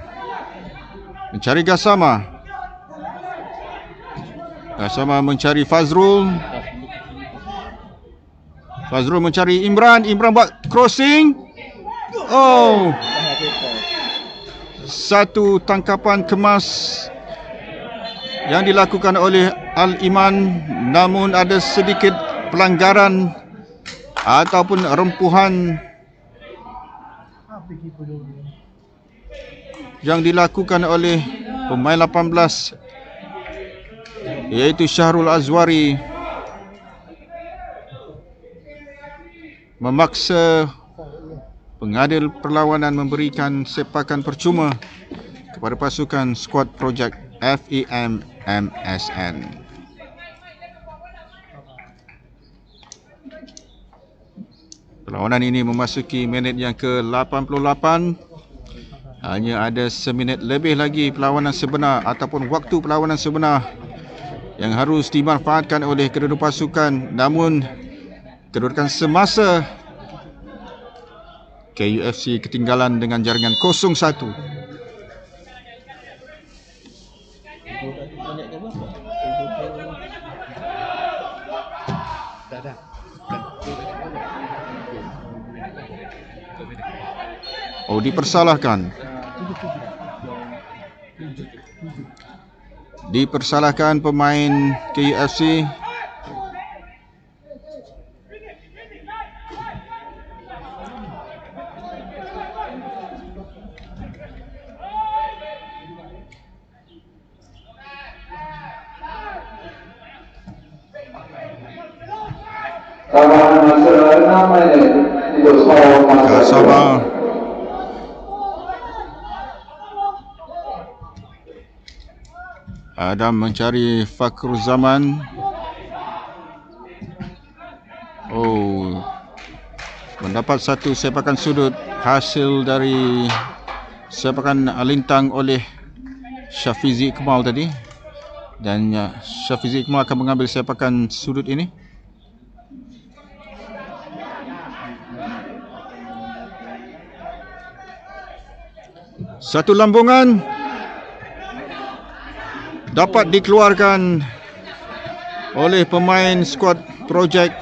mencari Gassama. Gassama mencari Fazrul. Fazrul mencari Imran. Imran buat crossing. Oh, satu tangkapan kemas yang dilakukan oleh Al-Iman, namun ada sedikit pelanggaran ataupun rempuhan yang dilakukan oleh pemain 18, iaitu Syahrul Azwari, memaksa pengadil perlawanan memberikan sepakan percuma kepada pasukan skuad projek FEM MSN. Perlawanan ini memasuki minit yang ke-88. Hanya ada seminit lebih lagi perlawanan sebenar ataupun waktu perlawanan sebenar yang harus dimanfaatkan oleh kedua-dua pasukan. Namun kedudukan semasa KUFC ketinggalan dengan jaringan 0-1. Oh, dipersalahkan. Dipersalahkan pemain KUFC. Gassama Adam mencari Fakrul Zaman. Oh, mendapat satu sepakan sudut hasil dari sepakan lintang oleh Syafizi Kemal tadi. Dan Syafizi Kemal akan mengambil sepakan sudut ini. Satu lambungan dapat dikeluarkan oleh pemain skuad projek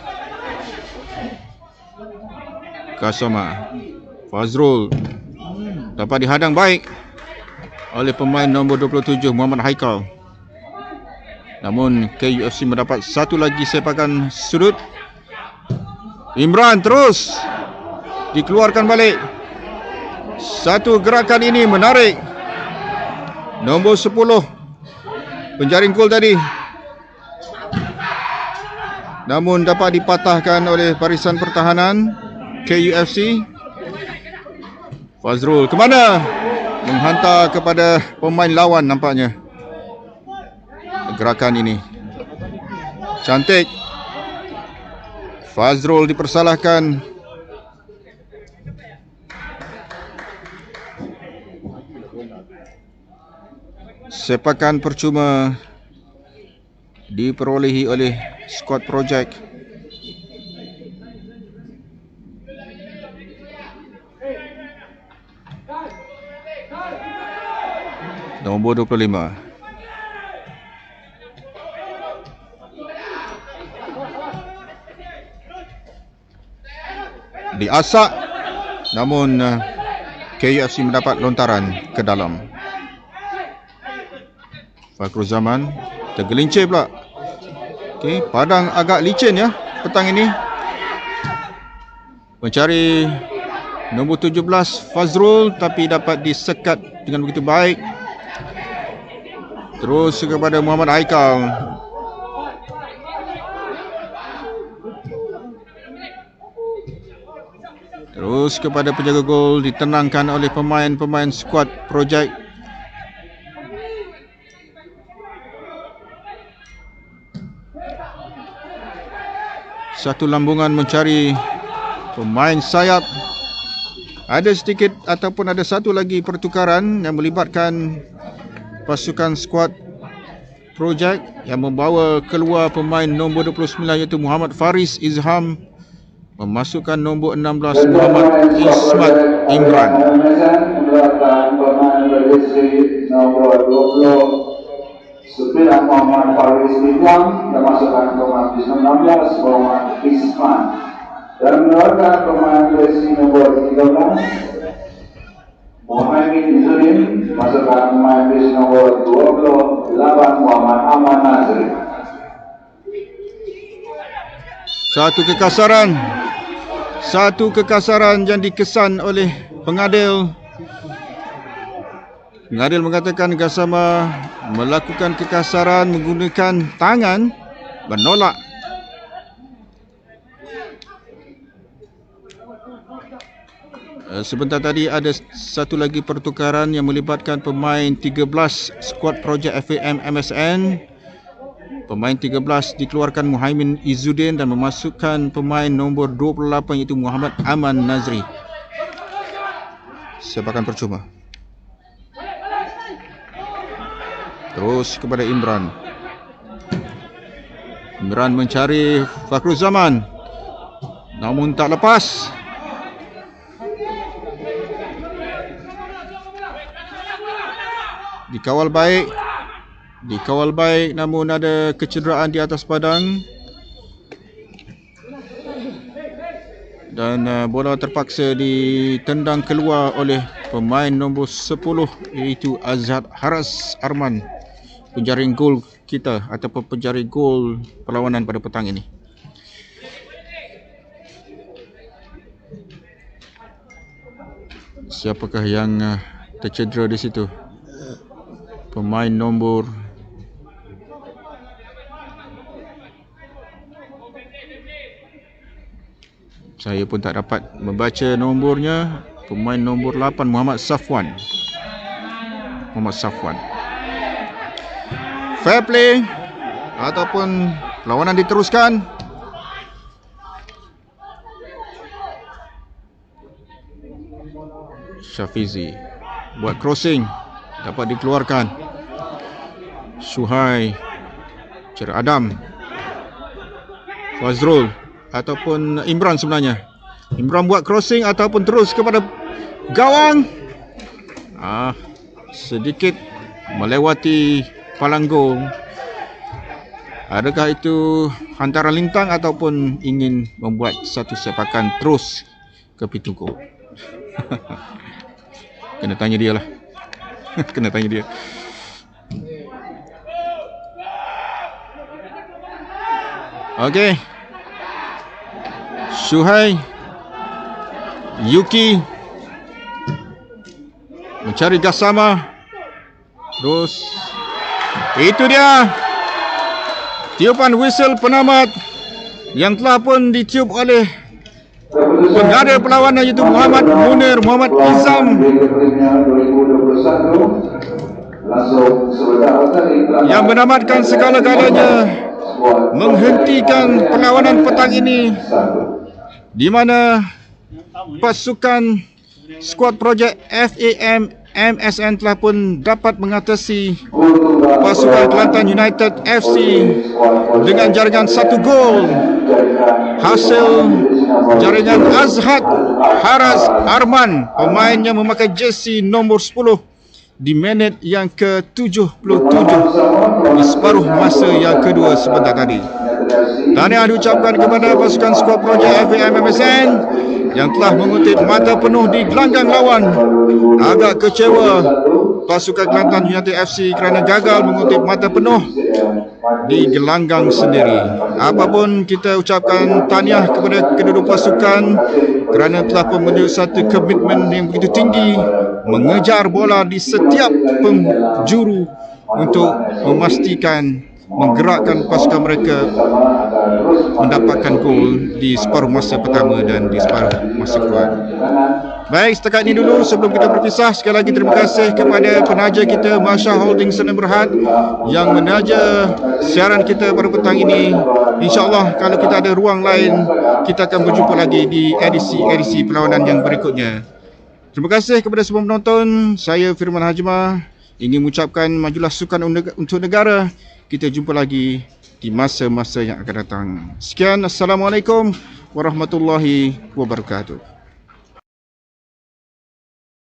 Gassama. Fazrul dapat dihadang baik oleh pemain nombor 27 Muhammad Haikal. Namun KUFC mendapat satu lagi sepakan sudut. Imran terus dikeluarkan balik. Satu gerakan ini menarik. Nombor 10 penjaring gol tadi, namun dapat dipatahkan oleh barisan pertahanan KUFC. Fazrul ke mana? Menghantar kepada pemain lawan nampaknya. Gerakan ini cantik. Fazrul dipersalahkan. Sepakan percuma diperolehi oleh skuad projek. Nombor 25. Diasak, namun KUFC mendapat lontaran ke dalam. Fakrul Zaman tergelincir pula. Okey, padang agak licin ya petang ini. Mencari nombor 17 Fazrul, tapi dapat disekat dengan begitu baik Terus kepada Muhammad Haikal. Terus kepada penjaga gol, ditenangkan oleh pemain-pemain skuad projek. Satu lambungan mencari pemain sayap. Ada sedikit ataupun ada satu lagi pertukaran yang melibatkan pasukan skuad projek yang membawa keluar pemain nombor 29 iaitu Muhammad Faris Izham, memasukkan nombor 16 Muhammad Ismat Imran. Nomor 29 Muhammad Faris Izham memasukkan pemain 16 Muhammad Ismat, dan mengeluarkan pemain nomor 13 Muhammad Izudin, masukkan pemain nomor 28 Muhammad Aman Nazri. Satu kekasaran yang dikesan oleh pengadil. Pengadil mengatakan Gassama melakukan kekasaran menggunakan tangan, menolak. Sebentar tadi ada satu lagi pertukaran yang melibatkan pemain 13 skuad projek FAM MSN. Pemain 13 dikeluarkan Muhaimin Izzuddin dan memasukkan pemain nombor 28 iaitu Muhammad Aman Nazri. Sepakan percuma. Terus kepada Imran. Imran mencari Fakhrul Zaman, namun tak lepas. Dikawal baik namun ada kecederaan di atas padang. Dan bola terpaksa ditendang keluar oleh pemain nombor 10 iaitu Azhar Haras Arman, penjaring gol kita ataupun penjaring gol perlawanan pada petang ini. Siapakah yang tercedera di situ? Pemain nombor saya pun tak dapat membaca nombornya. Pemain nombor 8 Muhammad Safwan. Fair play ataupun perlawanan diteruskan. Syafizi buat crossing, dapat dikeluarkan. Suhai, Cer Adam, Fazrul ataupun Imran sebenarnya. Imran buat crossing ataupun terus kepada gawang. Sedikit melewati palang gol. Adakah itu hantaran lintang ataupun ingin membuat satu sepakan terus ke pintu gol? Kena tanya dia lah. Kena tanya dia. Okey. Suhai, Yuki mencari Gassama. Terus itu dia tiupan whistle penamat yang telah pun ditiup oleh pengadil perlawanan iaitu Muhammad Munir Muhammad Izam, yang menamatkan segala-galanya, menghentikan perlawanan petang ini, di mana pasukan skuad projek FAM MSN telah pun dapat mengatasi pasukan Kelantan United FC dengan jaringan 1 gol. Hasil jaringan Azhar Haras Arman, pemain yang memakai jersey nombor 10 di minit yang ke-77 di separuh masa yang kedua sebentar tadi. Tahniah diucapkan kepada pasukan skuad projek FAM MSN yang telah mengutip mata penuh di gelanggang lawan. Agak kecewa pasukan Kelantan United FC kerana gagal mengutip mata penuh di gelanggang sendiri. Apapun, kita ucapkan tahniah kepada kedua-dua pasukan kerana telah menunjuk satu komitmen yang begitu tinggi mengejar bola di setiap penjuru untuk memastikan menggerakkan pasukan mereka mendapatkan gol di separuh masa pertama dan di separuh masa kedua. Baik, setakat ini dulu sebelum kita berpisah. Sekali lagi terima kasih kepada penaja kita Marsha Holding Sdn Bhd yang menaja siaran kita pada petang ini. InsyaAllah kalau kita ada ruang lain, kita akan berjumpa lagi di edisi perlawanan yang berikutnya. Terima kasih kepada semua penonton. Saya Firman Hajmah ingin mengucapkan majulah sukan untuk negara. Kita jumpa lagi di masa-masa yang akan datang. Sekian, Assalamualaikum warahmatullahi wabarakatuh.